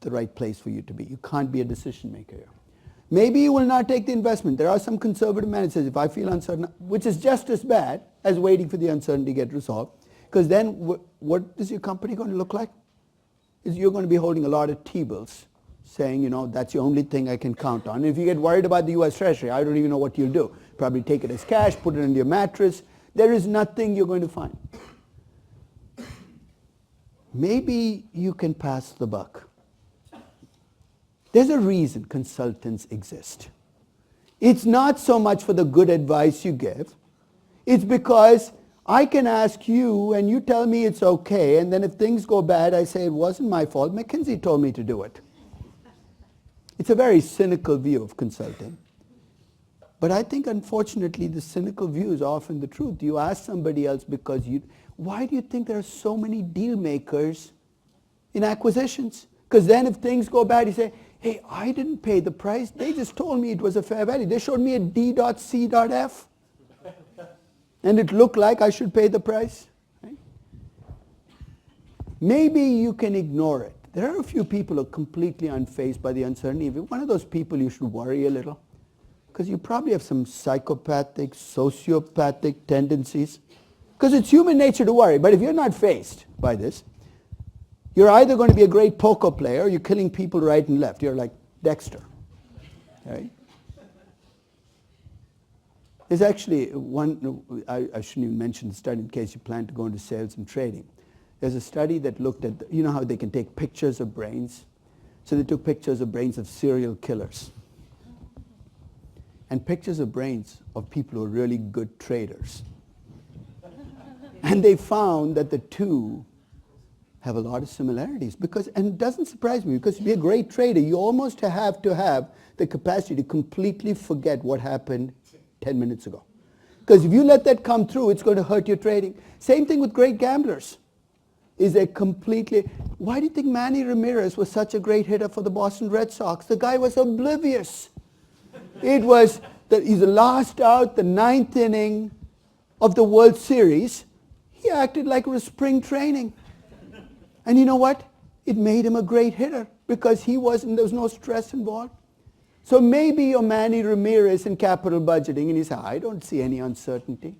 the right place for you to be. You can't be a decision maker here. Maybe you will not take the investment. There are some conservative managers, if I feel uncertain, which is just as bad as waiting for the uncertainty to get resolved, because then what is your company going to look like? You're going to be holding a lot of T-bills saying, that's the only thing I can count on. And if you get worried about the US Treasury, I don't even know what you'll do. Probably take it as cash, put it in your mattress. There is nothing you're going to find. Maybe you can pass the buck. There's a reason consultants exist. It's not so much for the good advice you give. It's because I can ask you and you tell me it's okay, and then if things go bad, I say it wasn't my fault. McKinsey told me to do it. It's a very cynical view of consulting. But I think, unfortunately, the cynical view is often the truth. You ask somebody else because why do you think there are so many deal makers in acquisitions? Because then if things go bad, you say, hey, I didn't pay the price. They just told me it was a fair value. They showed me a D.C.F. And it looked like I should pay the price. Right? Maybe you can ignore it. There are a few people who are completely unfazed by the uncertainty. If you're one of those people, you should worry a little. Because you probably have some psychopathic, sociopathic tendencies. Because it's human nature to worry. But if you're not faced by this, you're either going to be a great poker player or you're killing people right and left. You're like Dexter. Right? There's actually one, I shouldn't even mention the study in case you plan to go into sales and trading. There's a study that looked at, how they can take pictures of brains? So they took pictures of brains of serial killers. And pictures of brains of people who are really good traders. And they found that the two have a lot of similarities. And it doesn't surprise me, because to be a great trader, you almost have to have the capacity to completely forget what happened 10 minutes ago. Because if you let that come through, it's going to hurt your trading. Same thing with great gamblers. Why do you think Manny Ramirez was such a great hitter for the Boston Red Sox? The guy was oblivious. He's the last out, the ninth inning of the World Series. He acted like it was spring training. And you know what? It made him a great hitter because there was no stress involved. So maybe you're Manny Ramirez in capital budgeting and you say, I don't see any uncertainty.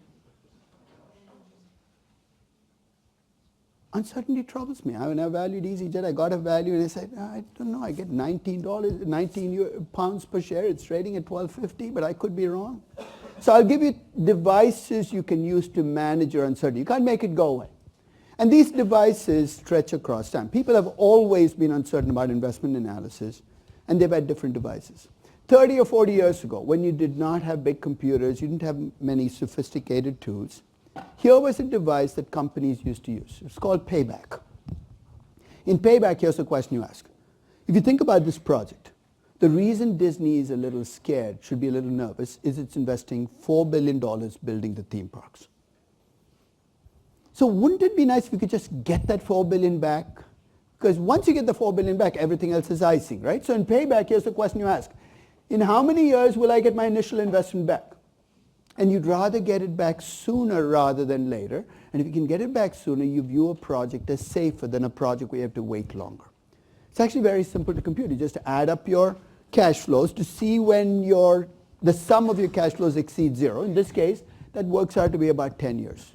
Uncertainty troubles me. When I valued EasyJet, I got a value and I said, I don't know, I get $19 pounds per share. It's trading at $12.50, but I could be wrong. So I'll give you devices you can use to manage your uncertainty. You can't make it go away. And these devices stretch across time. People have always been uncertain about investment analysis, and they've had different devices. 30 or 40 years ago, when you did not have big computers, you didn't have many sophisticated tools, here was a device that companies used to use. It's called payback. In payback, here's the question you ask. If you think about this project, the reason Disney is a little scared, should be a little nervous, is it's investing $4 billion building the theme parks. So wouldn't it be nice if we could just get that $4 billion back? Because once you get the $4 billion back, everything else is icing, right? So in payback, here's the question you ask. In how many years will I get my initial investment back? And you'd rather get it back sooner rather than later. And if you can get it back sooner, you view a project as safer than a project where you have to wait longer. It's actually very simple to compute. You just add up your cash flows to see when the sum of your cash flows exceeds zero. In this case, that works out to be about 10 years.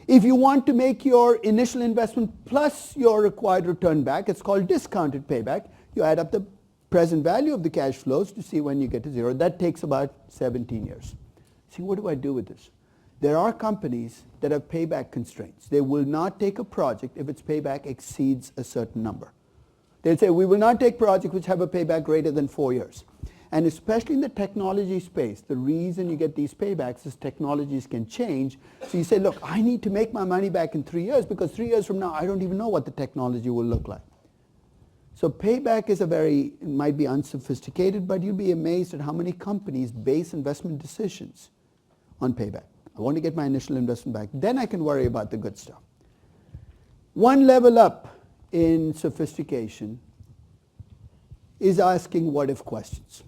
If you want to make your initial investment plus your required return back, it's called discounted payback. You add up the present value of the cash flows to see when you get to zero. That takes about 17 years. See, what do I do with this? There are companies that have payback constraints. They will not take a project if its payback exceeds a certain number. They'll say, we will not take projects which have a payback greater than 4 years. And especially in the technology space, the reason you get these paybacks is technologies can change. So you say, look, I need to make my money back in 3 years because 3 years from now, I don't even know what the technology will look like. So payback is it might be unsophisticated, but you'll be amazed at how many companies base investment decisions on payback. I want to get my initial investment back. Then I can worry about the good stuff. One level up in sophistication is asking what-if questions.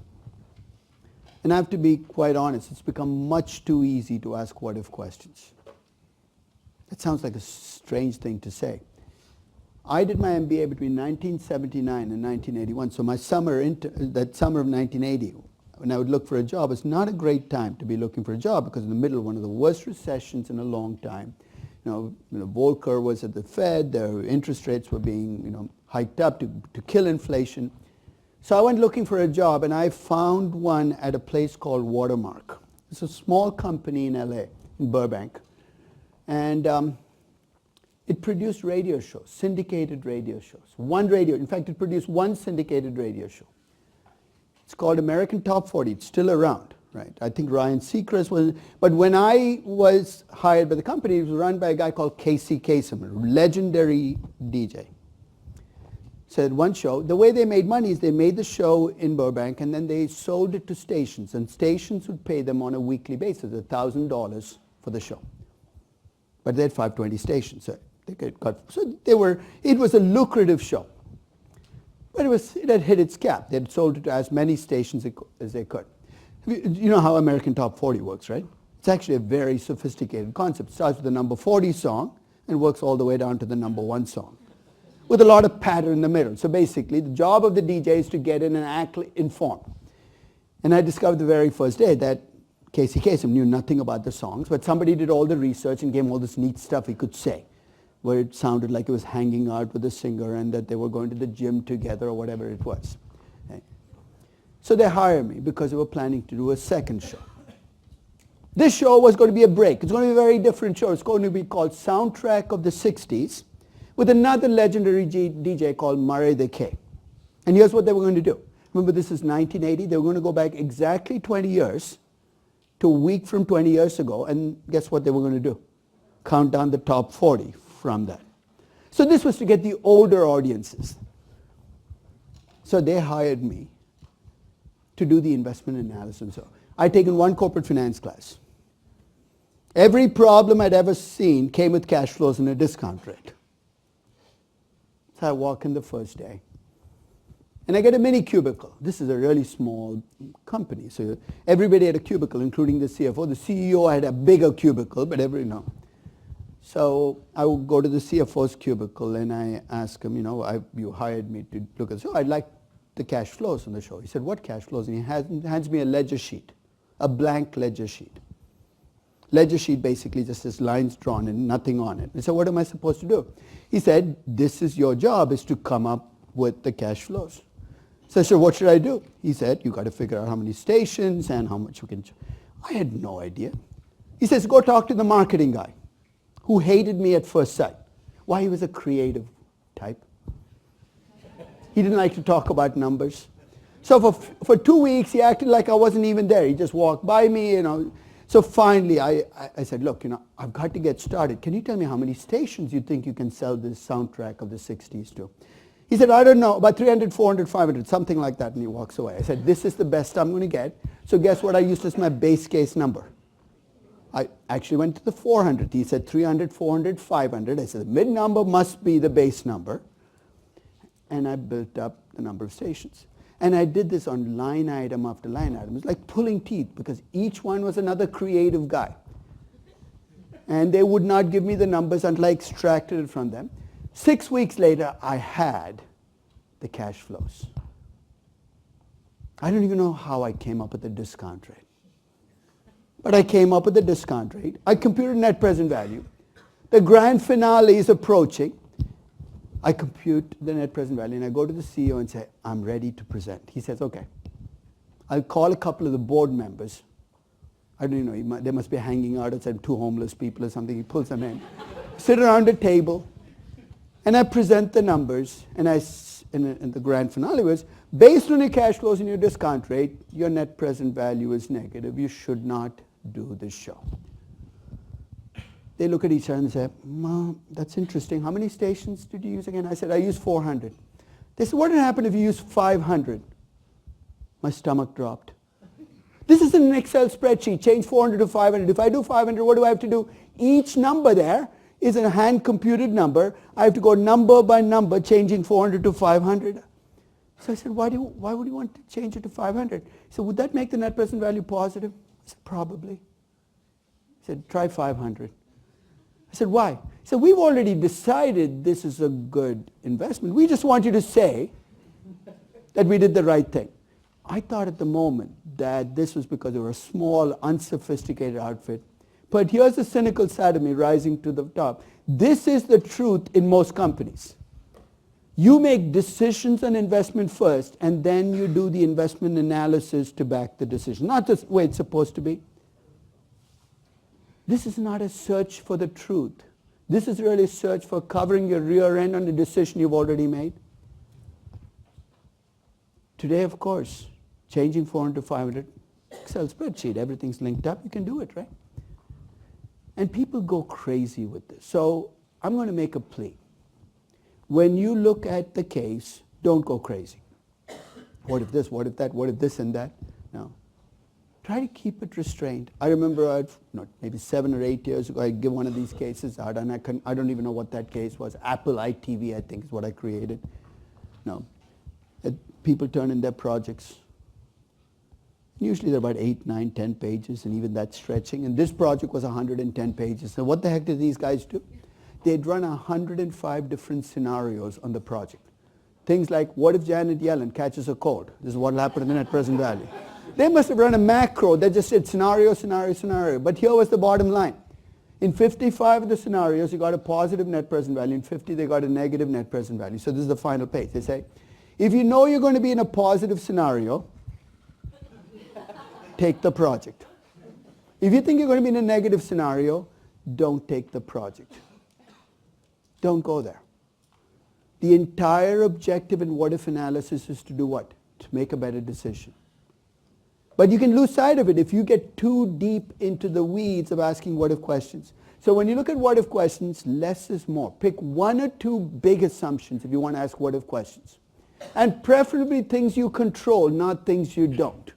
And I have to be quite honest, it's become much too easy to ask what-if questions. That sounds like a strange thing to say. I did my MBA between 1979 and 1981, so my that summer of 1980, when I would look for a job, it's not a great time to be looking for a job because in the middle of one of the worst recessions in a long time. Volcker was at the Fed, their interest rates were being hiked up to kill inflation. So I went looking for a job and I found one at a place called Watermark. It's a small company in LA, in Burbank. And it produced radio shows, syndicated radio shows. In fact, it produced one syndicated radio show. It's called American Top 40. It's still around, right? I think Ryan Seacrest was, but when I was hired by the company, it was run by a guy called Casey Kasem, a legendary DJ. So at one show, the way they made money is they made the show in Burbank and then they sold it to stations, and stations would pay them on a weekly basis, $1,000 for the show. But they had 520 stations, so it was a lucrative show. But it had hit its cap. They had sold it to as many stations as they could. You know how American Top 40 works, right? It's actually a very sophisticated concept. It starts with the number 40 song and works all the way down to the number 1 song, with a lot of patter in the middle. So basically, the job of the DJ is to get in and act informed. And I discovered the very first day that Casey Kasem knew nothing about the songs, but somebody did all the research and gave him all this neat stuff he could say, where it sounded like it was hanging out with a singer and that they were going to the gym together or whatever it was. Okay. So they hired me because they were planning to do a second show. This show was going to be a break. It's going to be a very different show. It's going to be called Soundtrack of the 60s with another legendary DJ called Murray the K. And here's what they were going to do. Remember, this is 1980. They were going to go back exactly 20 years to a week from 20 years ago, and guess what they were going to do? Count down the top 40 from that. So this was to get the older audiences. So they hired me to do the investment analysis. So I'd taken one corporate finance class. Every problem I'd ever seen came with cash flows and a discount rate. So I walk in the first day. And I get a mini cubicle. This is a really small company. So everybody had a cubicle, including the CFO. The CEO had a bigger cubicle, but So I would go to the CFO's cubicle and I ask him, you hired me to look at this. So I'd like the cash flows on the show. He said, what cash flows? And he hands me a ledger sheet, a blank ledger sheet. Ledger sheet basically just has lines drawn and nothing on it. I said, what am I supposed to do? He said, this is your job, is to come up with the cash flows. So I said, what should I do? He said, you got to figure out how many stations and how much you can. I had no idea. He says, go talk to the marketing guy who hated me at first sight. Why? He was a creative type. He didn't like to talk about numbers. So for 2 weeks, he acted like I wasn't even there. He just walked by me, you know. So finally, I said, look, you know, I've got to get started. Can you tell me how many stations you think you can sell this soundtrack of the 60s to? He said, I don't know, about 300, 400, 500, something like that, and he walks away. I said, this is the best I'm going to get. So guess what I used as my base case number? I actually went to the 400. He said 300, 400, 500. I said, the mid number must be the base number. And I built up the number of stations. And I did this on line item after line item. It was like pulling teeth because each one was another creative guy. And they would not give me the numbers until I extracted it from them. 6 weeks later, I had the cash flows. I don't even know how I came up with the discount rate. But I came up with the discount rate. I computed net present value. The grand finale is approaching. I compute the net present value and I go to the CEO and say, I'm ready to present. He says, okay. I'll call a couple of the board members. I don't know, they must be hanging out outside, 2 homeless people or something. He pulls them in. Sit around a table and I present the numbers and the grand finale was, based on your cash flows and your discount rate, your net present value is negative. You should not do this show. They look at each other and say, that's interesting. How many stations did you use again? I said, I used 400. They said, what would happen if you used 500? My stomach dropped. This is an Excel spreadsheet. Change 400 to 500. If I do 500, what do I have to do? Each number there is a hand-computed number. I have to go number by number, changing 400 to 500. So I said, why would you want to change it to 500? He said, would that make the net present value positive? I said, probably. He said, try 500. I said, why? He said, we've already decided this is a good investment. We just want you to say that we did the right thing. I thought at the moment that this was because they were a small, unsophisticated outfit. But here's the cynical side of me rising to the top. This is the truth in most companies. You make decisions on investment first, and then you do the investment analysis to back the decision. Not the way it's supposed to be. This is not a search for the truth. This is really a search for covering your rear end on the decision you've already made. Today, of course, changing 400 to 500, Excel spreadsheet, everything's linked up, you can do it, right? And people go crazy with this. So I'm going to make a plea. When you look at the case, don't go crazy. What if this, what if that, what if this and that? No. Try to keep it restrained. I remember maybe 7 or 8 years ago, I give one of these cases out, and I don't even know what that case was. Apple ITV, I think, is what I created. No. People turn in their projects. Usually they're about 8, 9, 10 pages, and even that's stretching. And this project was 110 pages. So what the heck did these guys do? They'd run 105 different scenarios on the project. Things like, what if Janet Yellen catches a cold? This is what will happen in the net present value. They must have run a macro that just said scenario, scenario, scenario. But here was the bottom line. In 55 of the scenarios, you got a positive net present value. In 50, they got a negative net present value. So this is the final page. They say, if you know you're going to be in a positive scenario, take the project. If you think you're going to be in a negative scenario, don't take the project. Don't go there. The entire objective in what-if analysis is to do what? To make a better decision. But you can lose sight of it if you get too deep into the weeds of asking what-if questions. So when you look at what-if questions, less is more. Pick 1 or 2 big assumptions if you want to ask what-if questions. And preferably things you control, not things you don't.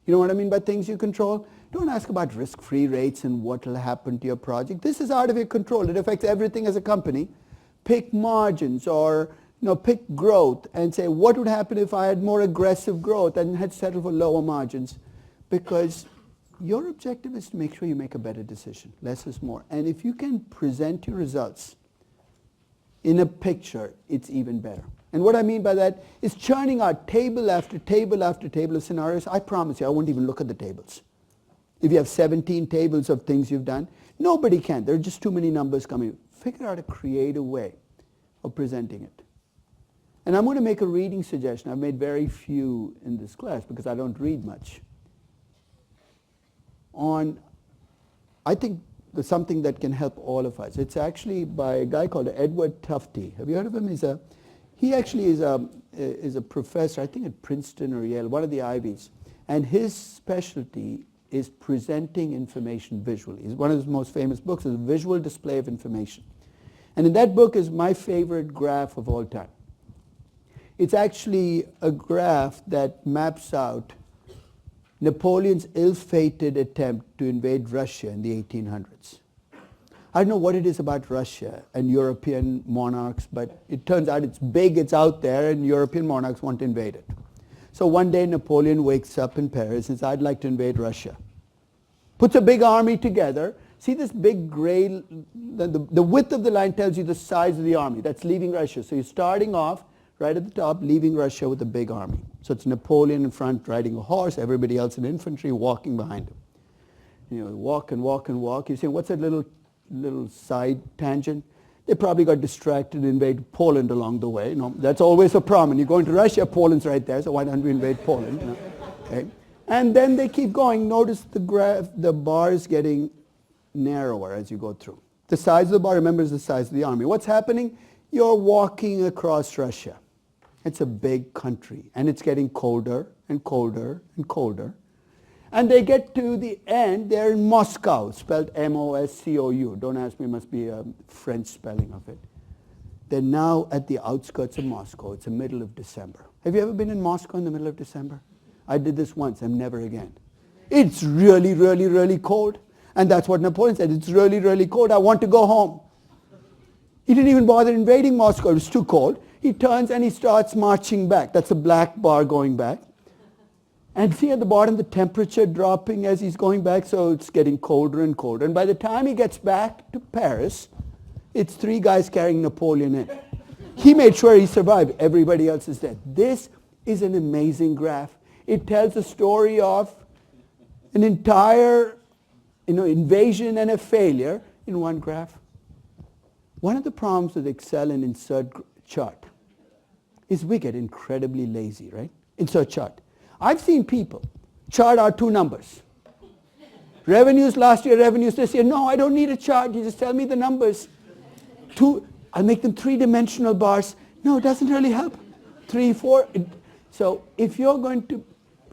You know what I mean by things you control? Don't ask about risk-free rates and what will happen to your project. This is out of your control. It affects everything as a company. Pick margins or pick growth and say, what would happen if I had more aggressive growth and had settled for lower margins? Because your objective is to make sure you make a better decision. Less is more. And if you can present your results in a picture, it's even better. And what I mean by that is churning out table after table after table of scenarios. I promise you, I won't even look at the tables. If you have 17 tables of things you've done, nobody can. There are just too many numbers coming. Figure out a creative way of presenting it. And I'm going to make a reading suggestion. I've made very few in this class because I don't read much. I think there's something that can help all of us. It's actually by a guy called Edward Tufte. Have you heard of him? He actually is a professor, I think at Princeton or Yale, one of the Ivies. And his specialty is presenting information visually. One of his most famous books is Visual Display of Information. And in that book is my favorite graph of all time. It's actually a graph that maps out Napoleon's ill-fated attempt to invade Russia in the 1800s. I don't know what it is about Russia and European monarchs, but it turns out it's big, it's out there, and European monarchs want to invade it. So one day Napoleon wakes up in Paris and says, I'd like to invade Russia. Puts a big army together. See this big gray, the width of the line tells you the size of the army. That's leaving Russia. So you're starting off right at the top, leaving Russia with a big army. So it's Napoleon in front riding a horse, everybody else in infantry walking behind him. You know, walk and walk and walk. You're saying, what's that little side tangent? They probably got distracted and invaded Poland along the way. You know, that's always a problem. You go into Russia, Poland's right there, so why don't we invade Poland? You know? Okay. And then they keep going. Notice the graph, the bar is getting narrower as you go through. The size of the bar, remember, is the size of the army. What's happening? You're walking across Russia. It's a big country, and it's getting colder and colder and colder. And they get to the end, they're in Moscow, spelled M-O-S-C-O-U. Don't ask me, it must be a French spelling of it. They're now at the outskirts of Moscow. It's the middle of December. Have you ever been in Moscow in the middle of December? I did this once, and never again. It's really, really, really cold. And that's what Napoleon said, it's really, really cold. I want to go home. He didn't even bother invading Moscow. It was too cold. He turns and he starts marching back. That's a black bar going back. And see at the bottom the temperature dropping as he's going back, so it's getting colder and colder. And by the time he gets back to Paris, it's 3 guys carrying Napoleon in. He made sure he survived. Everybody else is dead. This is an amazing graph. It tells a story of an entire invasion and a failure in one graph. One of the problems with Excel and insert chart is we get incredibly lazy, right? Insert chart. I've seen people chart out 2 numbers. Revenues last year, revenues this year. No, I don't need a chart. You just tell me the numbers. I'll make them 3-dimensional bars. No, it doesn't really help. 3, 4. So if you're going to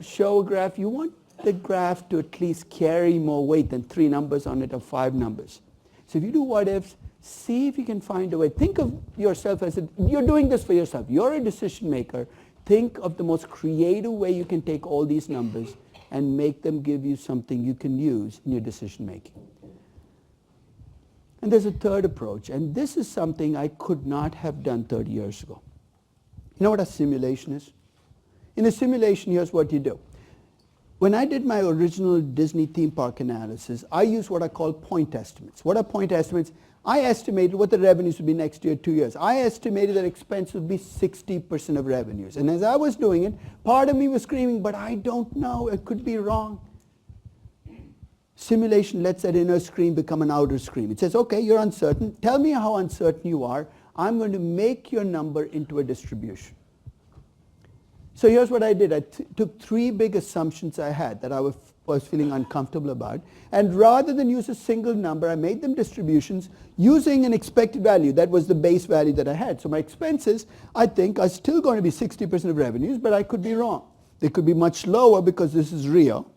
show a graph, you want the graph to at least carry more weight than 3 numbers on it or 5 numbers. So if you do what ifs, see if you can find a way. Think of yourself as you're doing this for yourself. You're a decision maker. Think of the most creative way you can take all these numbers and make them give you something you can use in your decision making. And there's a third approach, and this is something I could not have done 30 years ago. You know what a simulation is? In a simulation, here's what you do. When I did my original Disney theme park analysis, I used what I call point estimates. What are point estimates? I estimated what the revenues would be next year, 2 years. I estimated that expense would be 60% of revenues. And as I was doing it, part of me was screaming, but I don't know, it could be wrong. Simulation lets that inner scream become an outer scream. It says, okay, you're uncertain. Tell me how uncertain you are. I'm going to make your number into a distribution. So here's what I did. I took 3 big assumptions I had that I was feeling uncomfortable about. And rather than use a single number, I made them distributions using an expected value. That was the base value that I had. So my expenses, I think, are still going to be 60% of revenues, but I could be wrong. They could be much lower because this is Rio.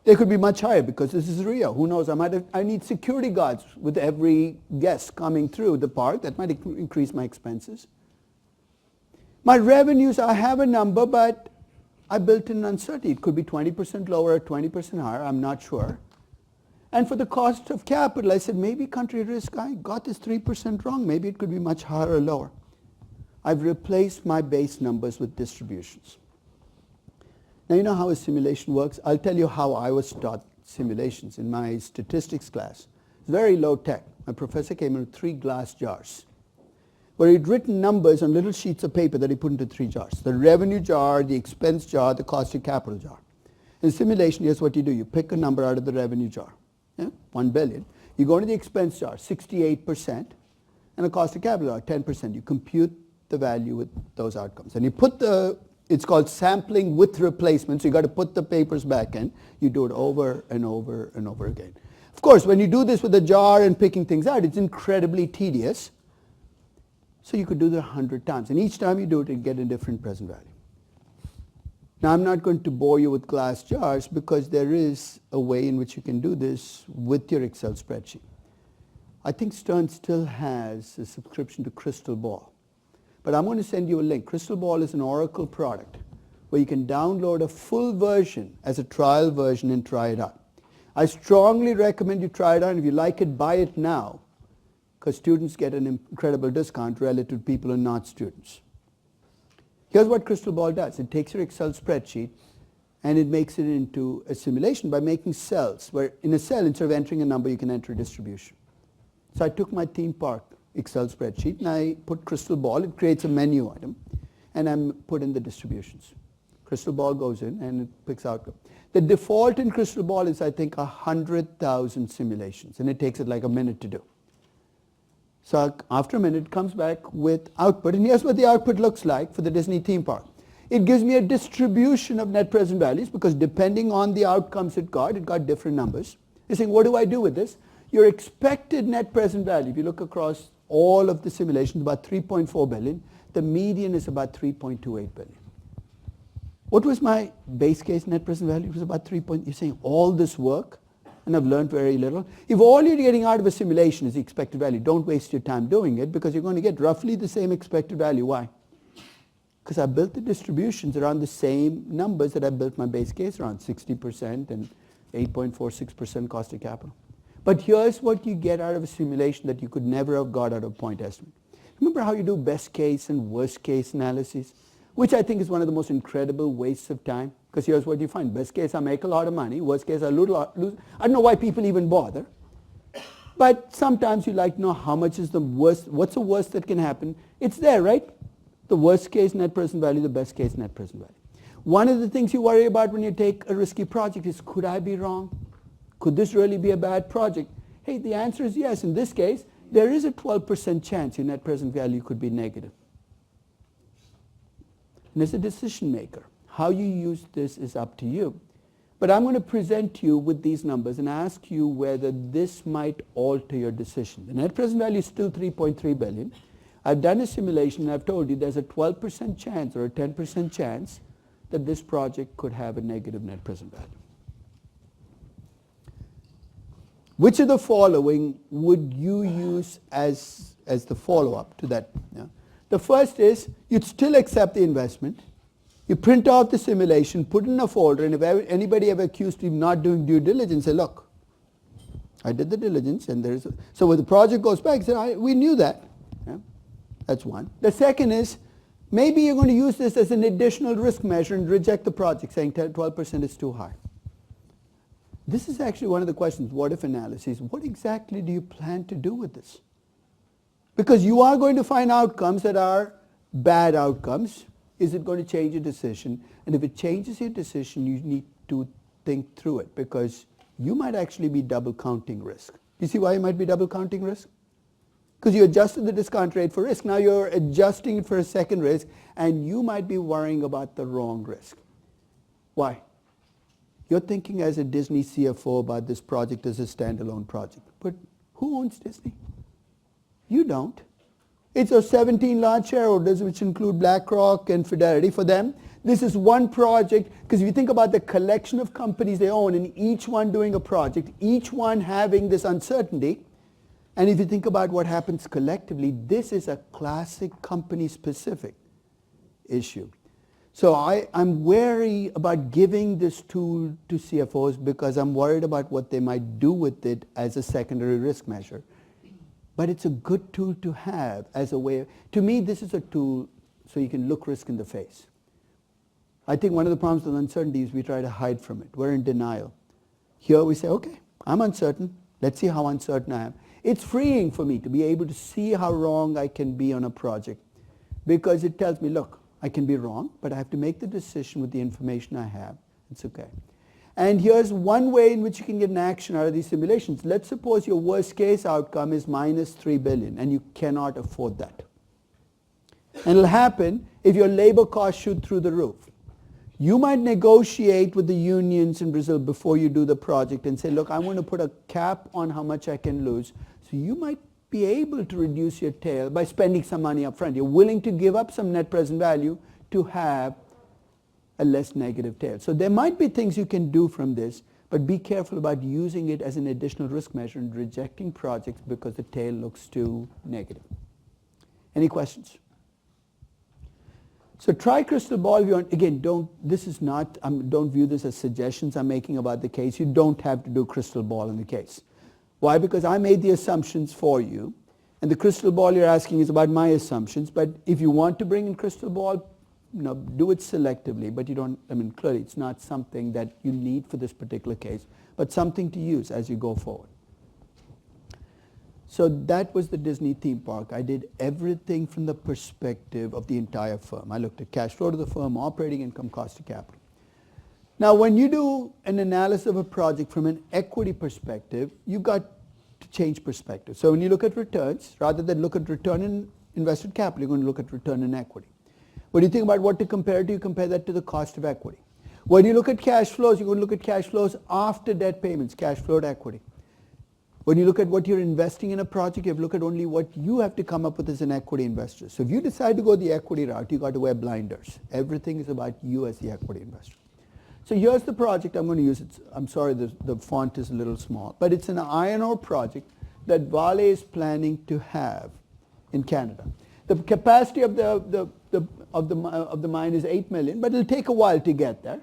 They could be much higher because this is Rio. Who knows? I need security guards with every guest coming through the park. That might increase my expenses. My revenues, I have a number, but I built in uncertainty. It could be 20% lower or 20% higher. I'm not sure. And for the cost of capital, I said, maybe country risk, I got this 3% wrong. Maybe it could be much higher or lower. I've replaced my base numbers with distributions. Now, you know how a simulation works? I'll tell you how I was taught simulations in my statistics class. It's very low tech. My professor came in with 3 glass jars. where he'd written numbers on little sheets of paper that he put into 3 jars. The revenue jar, the expense jar, the cost of capital jar. In simulation, here's what you do. You pick a number out of the revenue jar, 1 billion. You go to the expense jar, 68%, and the cost of capital jar, 10%. You compute the value with those outcomes. And you put it's called sampling with replacement, so you got to put the papers back in. You do it over and over and over again. Of course, when you do this with a jar and picking things out, it's incredibly tedious. So you could do that 100 times. And each time you do it, you get a different present value. Now, I'm not going to bore you with glass jars because there is a way in which you can do this with your Excel spreadsheet. I think Stern still has a subscription to Crystal Ball. But I'm going to send you a link. Crystal Ball is an Oracle product where you can download a full version as a trial version and try it out. I strongly recommend you try it out. If you like it, buy it now, because students get an incredible discount relative to people who are not students. Here's what Crystal Ball does. It takes your Excel spreadsheet and it makes it into a simulation by making cells, where in a cell, instead of entering a number, you can enter a distribution. So I took my theme park Excel spreadsheet and I put Crystal Ball. It creates a menu item and I put in the distributions. Crystal Ball goes in and it picks out. The default in Crystal Ball is, I think, 100,000 simulations, and it takes it like a minute to do. So after a minute, it comes back with output, and here's what the output looks like for the Disney theme park. It gives me a distribution of net present values, because depending on the outcomes it got different numbers. You're saying, what do I do with this? Your expected net present value, if you look across all of the simulations, about 3.4 billion. The median is about 3.28 billion. What was my base case net present value? It was about 3. You're saying all this work and I've learned very little. If all you're getting out of a simulation is the expected value, don't waste your time doing it, because you're going to get roughly the same expected value. Why? Because I built the distributions around the same numbers that I built my base case around, 60% and 8.46% cost of capital. But here's what you get out of a simulation that you could never have got out of point estimate. Remember how you do best case and worst case analyses? Which I think is one of the most incredible wastes of time. Because here's what you find. Best case, I make a lot of money. Worst case, I lose. I don't know why people even bother. But sometimes you like to know how much is the worst. What's the worst that can happen? It's there, right? The worst case net present value, the best case net present value. One of the things you worry about when you take a risky project is, could I be wrong? Could this really be a bad project? Hey, the answer is yes. In this case, there is a 12% chance your net present value could be negative. And as a decision maker, how you use this is up to you. But I'm going to present you with these numbers and ask you whether this might alter your decision. The net present value is still 3.3 billion. I've done a simulation and I've told you there's a 12% chance or a 10% chance that this project could have a negative net present value. Which of the following would you use as the follow-up to that? Yeah? The first is, you'd still accept the investment. You print out the simulation, put it in a folder, and if anybody ever accused you of not doing due diligence, say, look, I did the diligence, and there is so when the project goes back, say, we knew that. Yeah? That's one. The second is, maybe you're going to use this as an additional risk measure and reject the project, saying 12% is too high. This is actually one of the questions, what if analyses. What exactly do you plan to do with this? Because you are going to find outcomes that are bad outcomes. Is it going to change your decision? And if it changes your decision, you need to think through it, because you might actually be double counting risk. You see why you might be double counting risk? Because you adjusted the discount rate for risk. Now you're adjusting it for a second risk, and you might be worrying about the wrong risk. Why? You're thinking as a Disney CFO about this project as a standalone project. But who owns Disney? You don't. It's those 17 large shareholders, which include BlackRock and Fidelity. For them, this is one project, because if you think about the collection of companies they own, and each one doing a project, each one having this uncertainty, and if you think about what happens collectively, this is a classic company-specific issue. So I'm wary about giving this tool to CFOs, because I'm worried about what they might do with it as a secondary risk measure. But it's a good tool to have as a way. To me, this is a tool so you can look risk in the face. I think one of the problems with uncertainty is we try to hide from it. We're in denial. Here we say, okay, I'm uncertain. Let's see how uncertain I am. It's freeing for me to be able to see how wrong I can be on a project, because it tells me, look, I can be wrong, but I have to make the decision with the information I have. It's okay. And here's one way in which you can get an action out of these simulations. Let's suppose your worst case outcome is minus 3 billion and you cannot afford that. And it'll happen if your labor costs shoot through the roof. You might negotiate with the unions in Brazil before you do the project and say, look, I want to put a cap on how much I can lose. So you might be able to reduce your tail by spending some money up front. You're willing to give up some net present value to have a less negative tail. So there might be things you can do from this, but be careful about using it as an additional risk measure and rejecting projects because the tail looks too negative. Any questions? So try crystal ball. If you want, again, don't view this as suggestions I'm making about the case. You don't have to do crystal ball in the case. Why? Because I made the assumptions for you, and the crystal ball you're asking is about my assumptions. But if you want to bring in crystal ball, do it selectively. But you don't. Clearly, it's not something that you need for this particular case, but something to use as you go forward. So that was the Disney theme park. I did everything from the perspective of the entire firm. I looked at cash flow to the firm, operating income, cost of capital. Now, when you do an analysis of a project from an equity perspective, you've got to change perspective. So when you look at returns, rather than look at return in invested capital, you're going to look at return in equity. When you think about what to compare to, you compare that to the cost of equity. When you look at cash flows, you're going to look at cash flows after debt payments, cash flow to equity. When you look at what you're investing in a project, you have to look at only what you have to come up with as an equity investor. So if you decide to go the equity route, you've got to wear blinders. Everything is about you as the equity investor. So here's the project I'm going to use. I'm sorry, the font is a little small, but it's an iron ore project that Vale is planning to have in Canada. The capacity of the mine is 8 million, but it'll take a while to get there.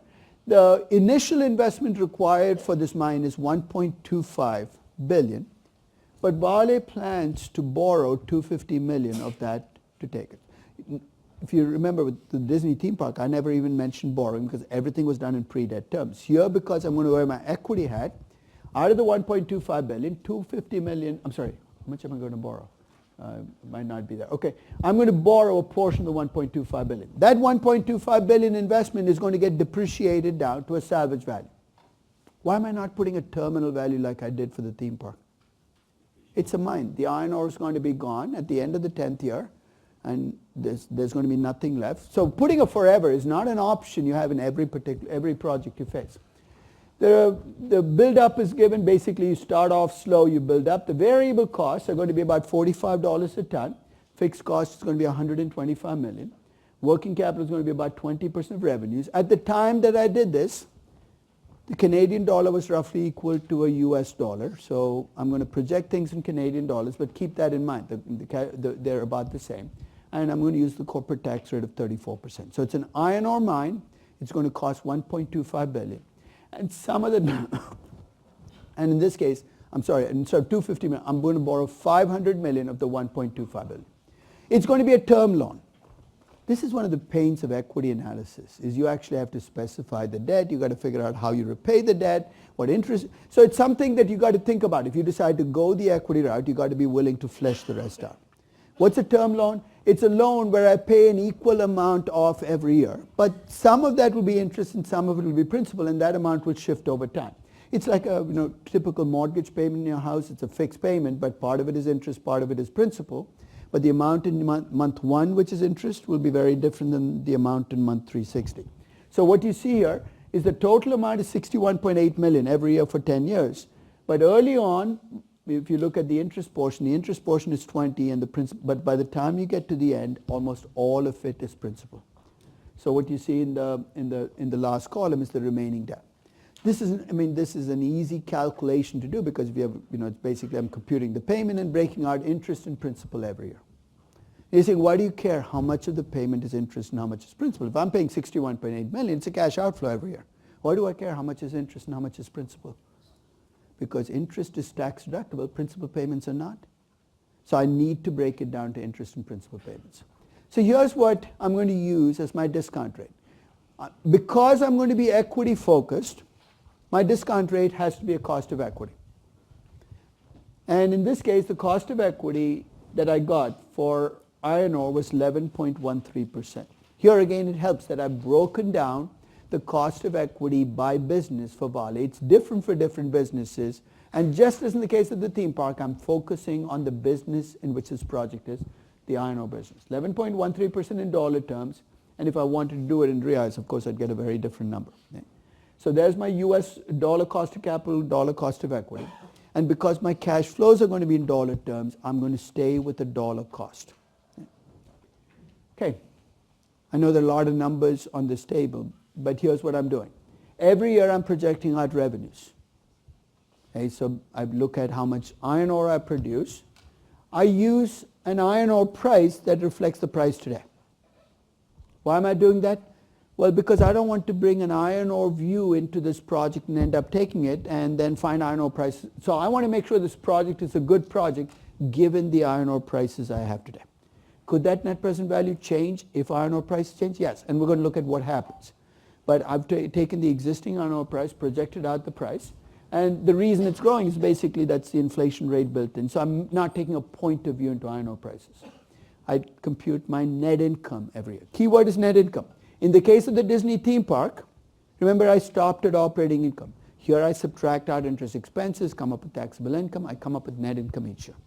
The initial investment required for this mine is 1.25 billion, but Vale plans to borrow 250 million of that to take it. If you remember with the Disney theme park, I never even mentioned borrowing because everything was done in pre-debt terms. Here, because I'm going to wear my equity hat, out of the 1.25 billion, 250 million, I'm sorry, how much am I going to borrow? Might not be there. Okay, I'm going to borrow a portion of the 1.25 billion. That 1.25 billion investment is going to get depreciated down to a salvage value. Why am I not putting a terminal value like I did for the theme park? It's a mine. The iron ore is going to be gone at the end of the 10th year, and there's going to be nothing left. So putting a forever is not an option you have in every project you face. The build-up is given. Basically, you start off slow, you build up. The variable costs are going to be about $45 a ton. Fixed cost is going to be $125 million. Working capital is going to be about 20% of revenues. At the time that I did this, the Canadian dollar was roughly equal to a US dollar. So I'm going to project things in Canadian dollars, but keep that in mind. They're about the same. And I'm going to use the corporate tax rate of 34%. So it's an iron ore mine. It's going to cost $1.25 billion. And some of the, and in this case, instead of 250 million, I'm going to borrow 500 million of the 1.25 billion. It's going to be a term loan. This is one of the pains of equity analysis, is you actually have to specify the debt. You've got to figure out how you repay the debt, what interest. So it's something that you've got to think about. If you decide to go the equity route, you've got to be willing to flesh the rest out. What's a term loan? It's a loan where I pay an equal amount off every year. But some of that will be interest and some of it will be principal, and that amount will shift over time. It's like a typical mortgage payment in your house. It's a fixed payment, but part of it is interest, part of it is principal. But the amount in month 1, which is interest, will be very different than the amount in month 360. So what you see here is the total amount is 61.8 million every year for 10 years. But early on, if you look at the interest portion is 20, and the principal. But by the time you get to the end, almost all of it is principal. So what you see in the last column is the remaining debt. This is an easy calculation to do because if you have, it's basically I'm computing the payment and breaking out interest and principal every year. You're saying, why do you care how much of the payment is interest and how much is principal? If I'm paying 61.8 million, it's a cash outflow every year. Why do I care how much is interest and how much is principal? Because interest is tax deductible, principal payments are not. So I need to break it down to interest and principal payments. So here's what I'm going to use as my discount rate. Because I'm going to be equity focused, my discount rate has to be a cost of equity. And in this case, the cost of equity that I got for iron ore was 11.13%. Here again, it helps that I've broken down the cost of equity by business for Vale. It's different for different businesses. And just as in the case of the theme park, I'm focusing on the business in which this project is, the iron ore business. 11.13% in dollar terms. And if I wanted to do it in reais, of course, I'd get a very different number. Okay? So there's my US dollar cost of capital, dollar cost of equity. And because my cash flows are going to be in dollar terms, I'm going to stay with the dollar cost. Okay. I know there are a lot of numbers on this table, but here's what I'm doing. Every year I'm projecting out revenues. Okay, so I look at how much iron ore I produce. I use an iron ore price that reflects the price today. Why am I doing that? Well, because I don't want to bring an iron ore view into this project and end up taking it and then find iron ore prices. So I want to make sure this project is a good project given the iron ore prices I have today. Could that net present value change if iron ore prices change? Yes, and we're going to look at what happens. But I've taken the existing iron ore price, projected out the price, and the reason it's growing is basically that's the inflation rate built in. So I'm not taking a point of view into iron ore prices. I compute my net income every year. Keyword is net income. In the case of the Disney theme park, remember I stopped at operating income. Here I subtract out interest expenses, come up with taxable income, I come up with net income each year.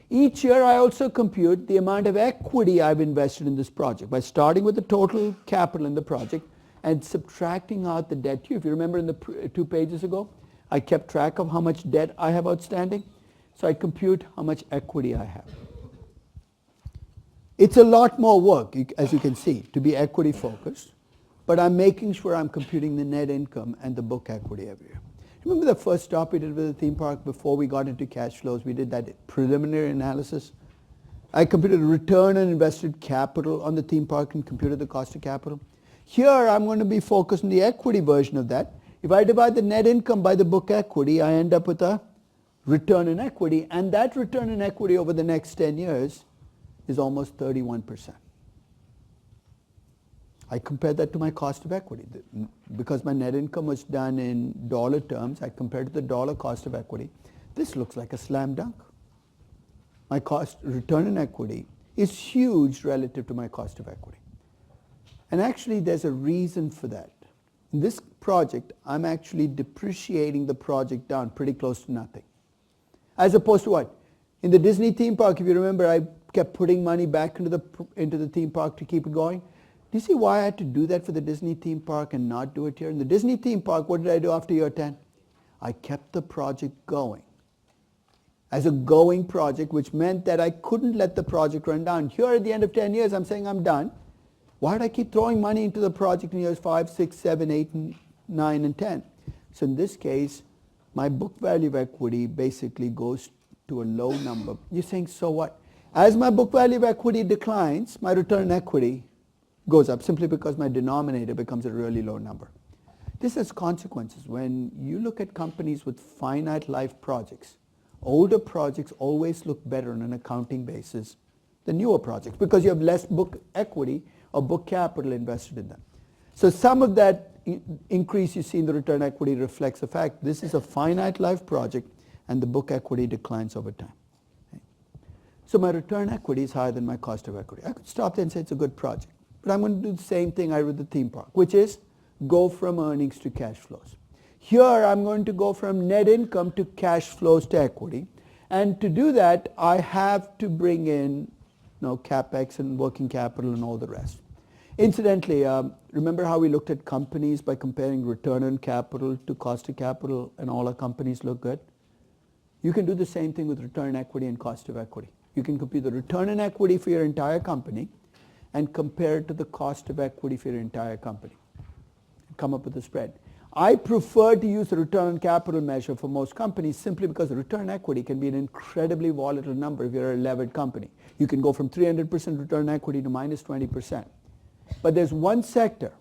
Each year I also compute the amount of equity I've invested in this project by starting with the total capital in the project and subtracting out the debt due. If you remember in the 2 pages ago, I kept track of how much debt I have outstanding. So I compute how much equity I have. It's a lot more work, as you can see, to be equity focused, but I'm making sure I'm computing the net income and the book equity every year. Remember the first stop we did with the theme park before we got into cash flows? We did that preliminary analysis. I computed return on invested capital on the theme park and computed the cost of capital. Here I'm going to be focused on the equity version of that. If I divide the net income by the book equity, I end up with a return on equity, and that return on equity over the next 10 years is almost 31%. I compared that to my cost of equity. Because my net income was done in dollar terms, I compared to the dollar cost of equity. This looks like a slam dunk. My return on equity is huge relative to my cost of equity. And actually there's a reason for that. In this project, I'm actually depreciating the project down pretty close to nothing. As opposed to what? In the Disney theme park, if you remember, I kept putting money back into the theme park to keep it going. Do you see why I had to do that for the Disney theme park and not do it here? In the Disney theme park, what did I do after year 10? I kept the project going as a going project, which meant that I couldn't let the project run down. Here at the end of 10 years, I'm saying I'm done. Why would I keep throwing money into the project in years 5, 6, 7, 8, and 9, and 10? So in this case, my book value of equity basically goes to a low number. You're saying, so what? As my book value of equity declines, my return on equity goes up simply because my denominator becomes a really low number. This has consequences. When you look at companies with finite life projects, older projects always look better on an accounting basis than newer projects because you have less book equity or book capital invested in them. So some of that increase you see in the return equity reflects the fact this is a finite life project and the book equity declines over time. Okay? So my return equity is higher than my cost of equity. I could stop there and say it's a good project. But I'm going to do the same thing I did with the theme park, which is go from earnings to cash flows. Here I'm going to go from net income to cash flows to equity. And to do that, I have to bring in CapEx and working capital and all the rest. Incidentally, remember how we looked at companies by comparing return on capital to cost of capital and all our companies look good? You can do the same thing with return on equity and cost of equity. You can compute the return on equity for your entire company and compare it to the cost of equity for your entire company. Come up with a spread. I prefer to use the return on capital measure for most companies simply because the return on equity can be an incredibly volatile number if you're a levered company. You can go from 300% return on equity to minus 20%. But there's one sector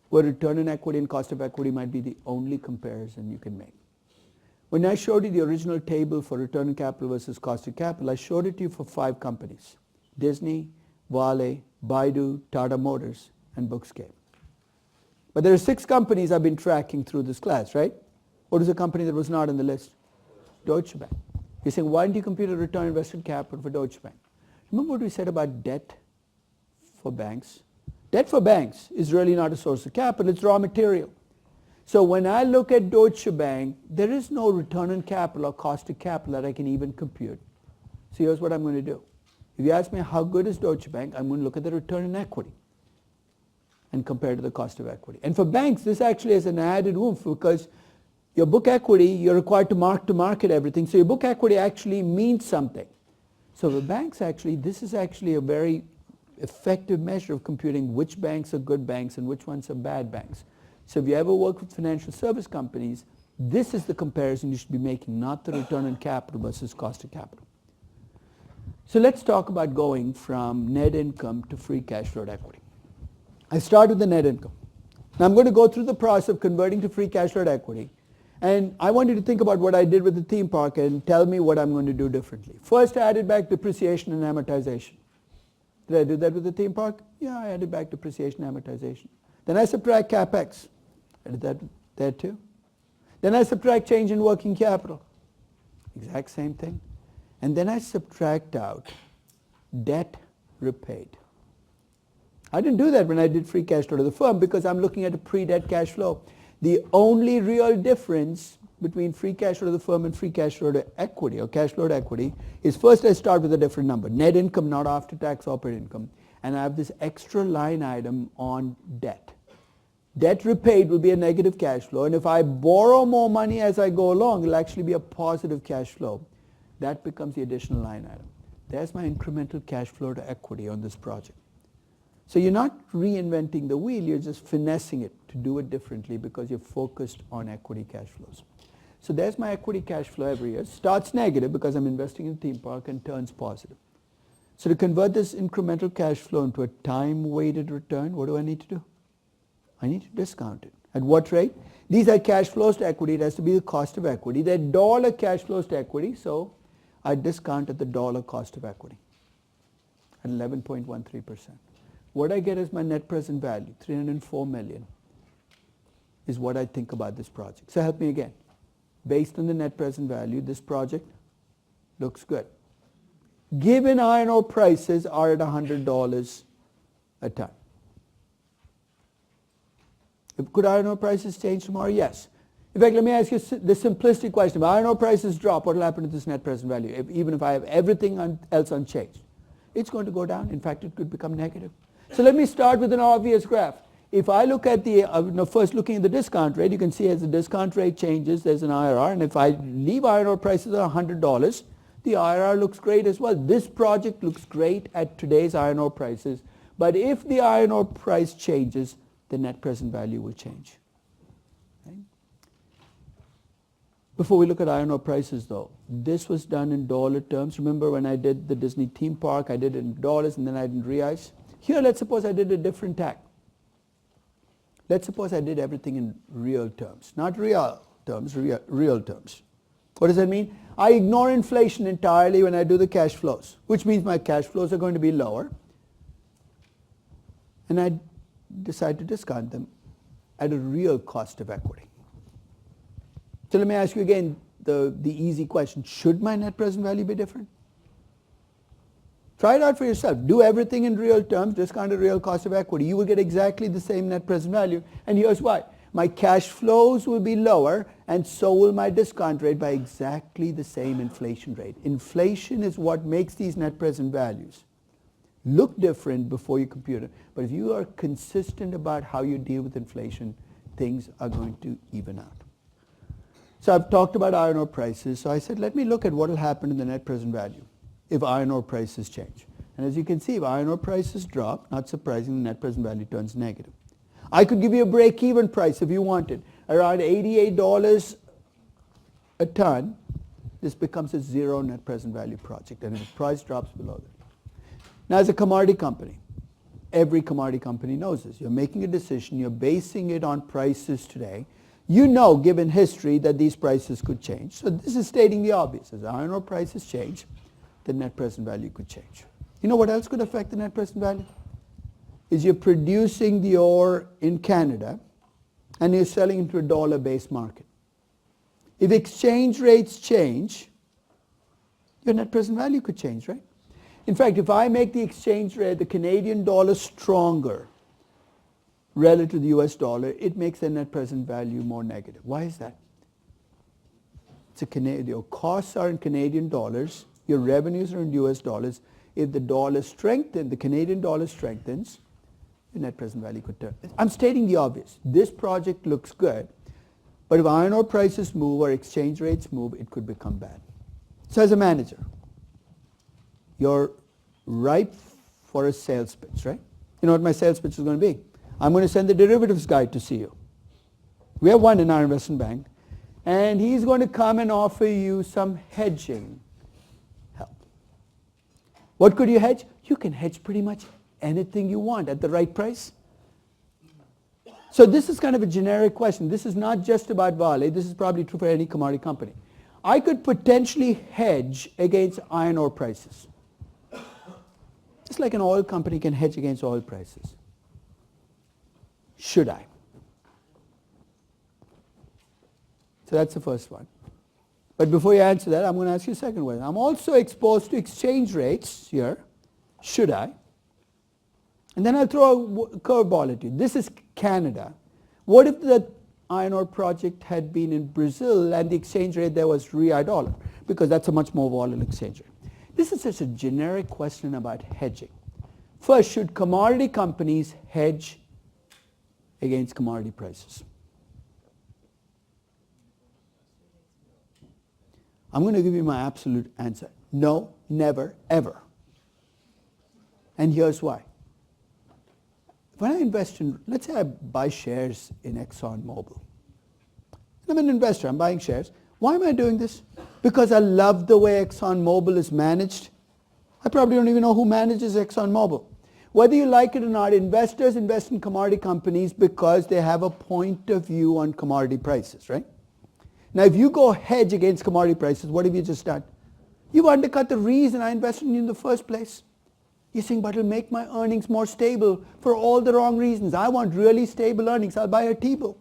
where return on equity and cost of equity might be the only comparison you can make. When I showed you the original table for return on capital versus cost of capital, I showed it to you for 5 companies: Disney, Vale, Baidu, Tata Motors, and Bookscape. But there are 6 companies I've been tracking through this class, right? What is a company that was not on the list? Deutsche Bank. You're saying, why didn't you compute a return on invested capital for Deutsche Bank? Remember what we said about debt for banks? Debt for banks is really not a source of capital, it's raw material. So when I look at Deutsche Bank, there is no return on capital or cost of capital that I can even compute. So here's what I'm going to do. If you ask me how good is Deutsche Bank, I'm going to look at the return on equity and compare to the cost of equity. And for banks, this actually has an added oomph because your book equity, you're required to market everything. So your book equity actually means something. So for banks, actually, this is actually a very effective measure of computing which banks are good banks and which ones are bad banks. So if you ever work with financial service companies, this is the comparison you should be making, not the return on capital versus cost of capital. So let's talk about going from net income to free cash flow to equity. I start with the net income. Now I'm going to go through the process of converting to free cash flow to equity. And I want you to think about what I did with the theme park and tell me what I'm going to do differently. First, I added back depreciation and amortization. Did I do that with the theme park? Yeah, I added back depreciation and amortization. Then I subtract CapEx. I did that there too. Then I subtract change in working capital. Exact same thing. And then I subtract out debt repaid. I didn't do that when I did free cash flow to the firm because I'm looking at a pre-debt cash flow. The only real difference between free cash flow to the firm and free cash flow to equity or cash flow to equity is first I start with a different number, net income, not after-tax operating income, and I have this extra line item on debt. Debt repaid will be a negative cash flow, and if I borrow more money as I go along, it will actually be a positive cash flow. That becomes the additional line item. There's my incremental cash flow to equity on this project. So you're not reinventing the wheel, you're just finessing it to do it differently because you're focused on equity cash flows. So there's my equity cash flow every year. Starts negative because I'm investing in a theme park and turns positive. So to convert this incremental cash flow into a time-weighted return, what do I need to do? I need to discount it. At what rate? These are cash flows to equity. It has to be the cost of equity. They're dollar cash flows to equity, so I discount at the dollar cost of equity at 11.13%. What I get as my net present value, $304 million, is what I think about this project. So help me again. Based on the net present value, this project looks good. Given iron ore prices are at $100 a ton. Could iron ore prices change tomorrow? Yes. In fact, let me ask you the simplistic question. If iron ore prices drop, what will happen to this net present value, even if I have everything else unchanged? It's going to go down. In fact, it could become negative. So let me start with an obvious graph. If I look at the, first looking at the discount rate, you can see as the discount rate changes, there's an IRR. And if I leave iron ore prices at $100, the IRR looks great as well. This project looks great at today's iron ore prices. But if the iron ore price changes, the net present value will change. Right? Before we look at iron ore prices though, this was done in dollar terms. Remember when I did the Disney theme park, I did it in dollars and then I did it in reais. Here, let's suppose I did a different tack. Let's suppose I did everything in real terms. Not real terms, real terms. What does that mean? I ignore inflation entirely when I do the cash flows, which means my cash flows are going to be lower. And I decide to discount them at a real cost of equity. So let me ask you again the easy question. Should my net present value be different? Try it out for yourself. Do everything in real terms, discount a real cost of equity. You will get exactly the same net present value. And here's why. My cash flows will be lower, and so will my discount rate by exactly the same inflation rate. Inflation is what makes these net present values look different before you compute it. But if you are consistent about how you deal with inflation, things are going to even out. So I've talked about iron ore prices. So I said, let me look at what will happen in the net present value if iron ore prices change. And as you can see, if iron ore prices drop, not surprising, the net present value turns negative. I could give you a break-even price if you wanted. Around $88 a ton, this becomes a zero net present value project. And if the price drops below that. Now as a commodity company, every commodity company knows this. You're making a decision, you're basing it on prices today. You know, given history, that these prices could change. So this is stating the obvious. As iron ore prices change, the net present value could change. You know what else could affect the net present value? Is you're producing the ore in Canada and you're selling into a dollar-based market. If exchange rates change, Your net present value could change, right? In fact, if I make the exchange rate, the Canadian dollar stronger relative to the US dollar, it makes the net present value more negative. Why is that? Your costs are in Canadian dollars, your revenues are in US dollars. If the dollar strengthens, the Canadian dollar strengthens, your net present value could turn. I'm stating the obvious. This project looks good, but if iron ore prices move or exchange rates move, it could become bad. So as a manager, you're ripe for a sales pitch, right? You know what my sales pitch is going to be? I'm going to send the derivatives guy to see you. We have one in our investment bank, and he's going to come and offer you some hedging help. What could you hedge? You can hedge pretty much anything you want at the right price. So this is kind of a generic question. This is not just about Vale. This is probably true for any commodity company. I could potentially hedge against iron ore prices. Just like an oil company can hedge against oil prices. Should I? So that's the first one. But before you answer that, I'm going to ask you a second one. I'm also exposed to exchange rates here. Should I? And then I'll throw a curveball at you. This is Canada. What if the iron ore project had been in Brazil and the exchange rate there was Real dollar? Because that's a much more volatile exchange rate. This is just a generic question about hedging. First, should commodity companies hedge against commodity prices? I'm going to give you my absolute answer. No, never, ever. And here's why. When I invest in, let's say I buy shares in ExxonMobil. I'm an investor, I'm buying shares. Why am I doing this? Because I love the way ExxonMobil is managed. I probably don't even know who manages ExxonMobil. Whether you like it or not, investors invest in commodity companies because they have a point of view on commodity prices, right? Now, if you go hedge against commodity prices, what have you just done? You've undercut the reason I invested in you in the first place. You're saying, but it'll make my earnings more stable for all the wrong reasons. I want really stable earnings. I'll buy a T-bill.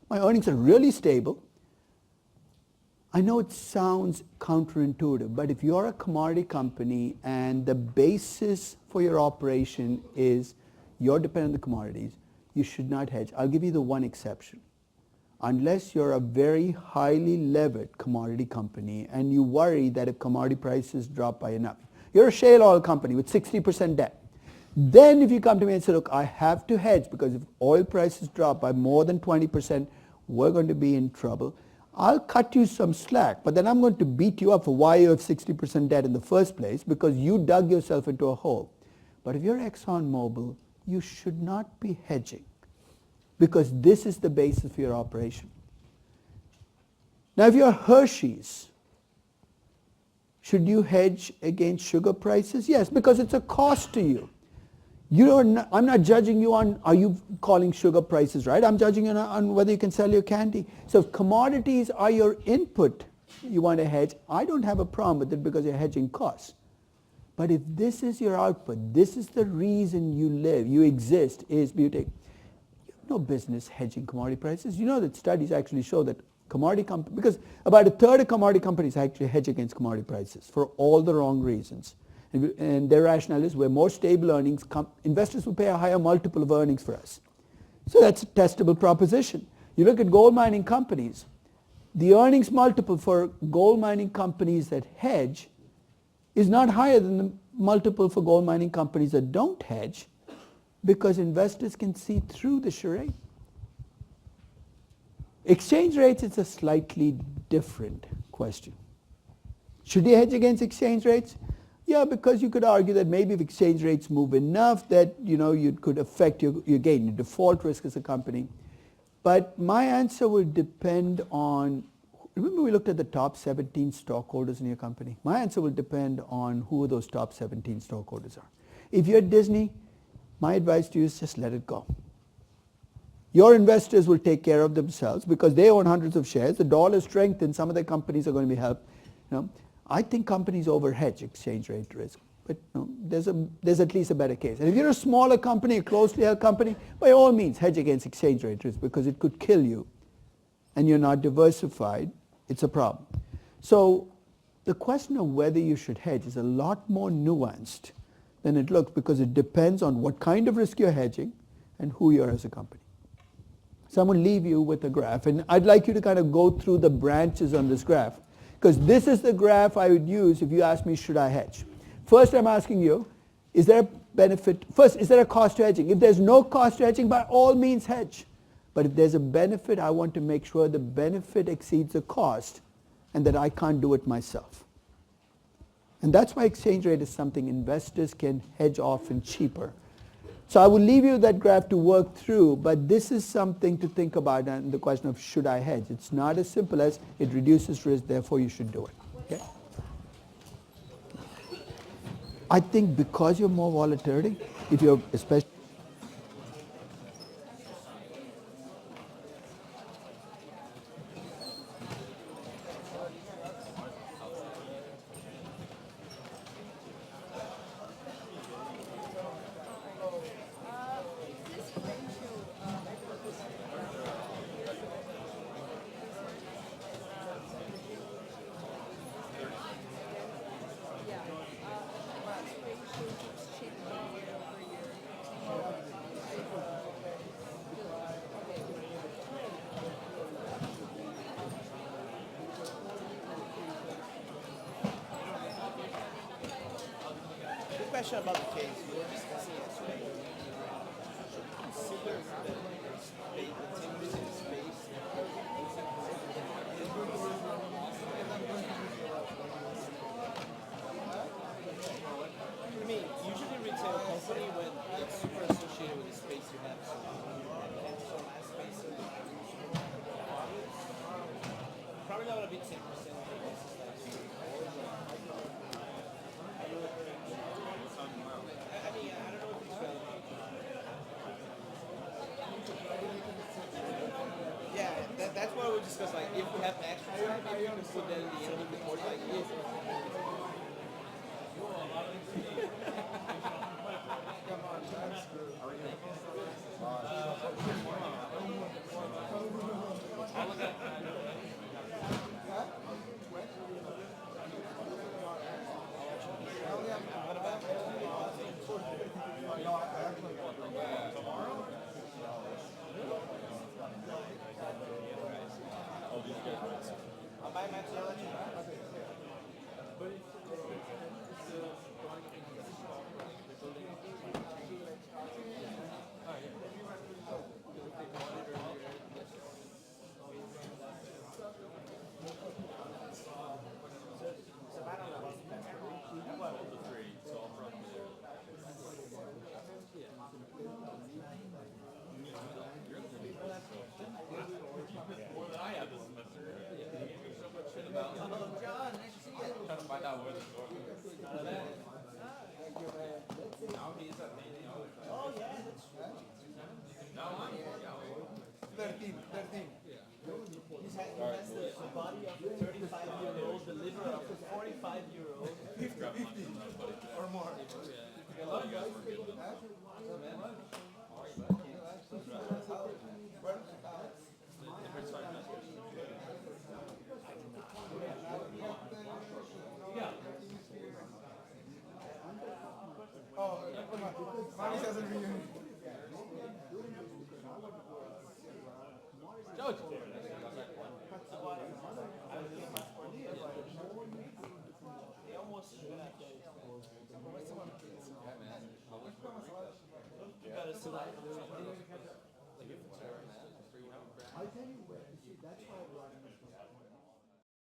My earnings are really stable. I know it sounds counterintuitive, but if you're a commodity company and the basis for your operation is you're dependent on the commodities, you should not hedge. I'll give you the one exception. Unless you're a very highly levered commodity company and you worry that if commodity prices drop by enough, you're a shale oil company with 60% debt. Then if you come to me and say, look, I have to hedge because if oil prices drop by more than 20%, we're going to be in trouble. I'll cut you some slack, but then I'm going to beat you up for why you have 60% debt in the first place because you dug yourself into a hole. But if you're ExxonMobil, you should not be hedging because this is the basis for your operation. Now, if you're Hershey's, should you hedge against sugar prices? Yes, because it's a cost to you. I'm not judging you on, are you calling sugar prices right? I'm judging you on whether you can sell your candy. So if commodities are your input, you want to hedge, I don't have a problem with it because you're hedging costs. But if this is your output, this is the reason you live, you exist, is beauty. You have no business hedging commodity prices. You know that studies actually show that commodity companies, because about a third of commodity companies actually hedge against commodity prices for all the wrong reasons. And their rationale is we're more stable earnings, investors will pay a higher multiple of earnings for us. So that's a testable proposition. You look at gold mining companies, the earnings multiple for gold mining companies that hedge is not higher than the multiple for gold mining companies that don't hedge because investors can see through the charade. Exchange rates is a slightly different question. Should you hedge against exchange rates? Yeah, because you could argue that maybe if exchange rates move enough that you could affect your gain, your default risk as a company. But my answer will depend on, remember we looked at the top 17 stockholders in your company? My answer will depend on who those top 17 stockholders are. If you're Disney, my advice to you is just let it go. Your investors will take care of themselves because they own hundreds of shares. The dollar strengthens, some of their companies are going to be helped. I think companies overhedge exchange rate risk, but there's at least a better case. And if you're a smaller company, a closely held company, by all means hedge against exchange rate risk because it could kill you and you're not diversified. It's a problem. So The question of whether you should hedge is a lot more nuanced than it looks, because it depends on what kind of risk you're hedging and who you are as a company. So I'm going to leave you with a graph, and I'd like you to kind of go through the branches on this graph, because this is the graph I would use if you ask me, should I hedge? First, I'm asking you, is there a benefit? First, is there a cost to hedging? If there's no cost to hedging, by all means hedge. But if there's a benefit, I want to make sure the benefit exceeds the cost and that I can't do it myself. And that's why exchange rate is something investors can hedge often cheaper. So I will leave you that graph to work through, but this is something to think about, and the question of should I hedge? It's not as simple as it reduces risk, therefore you should do it. Okay? I think because you're more volatility, if you're especially Quick question about the case. We were discussing yesterday. Consider that the 10% space. I mean, usually retail company, when it's super associated with the space you have, so last space. Probably not going to be 10%. That's why we discuss, like, if we have extra time, maybe you can put that in the end of the report, like, if. I'll buy my theology. He has the body of a 35-year-old, the liver of a 45-year-old. 50 or more. Oh, come on. Mommy doesn't read. George. I tell you what, that's why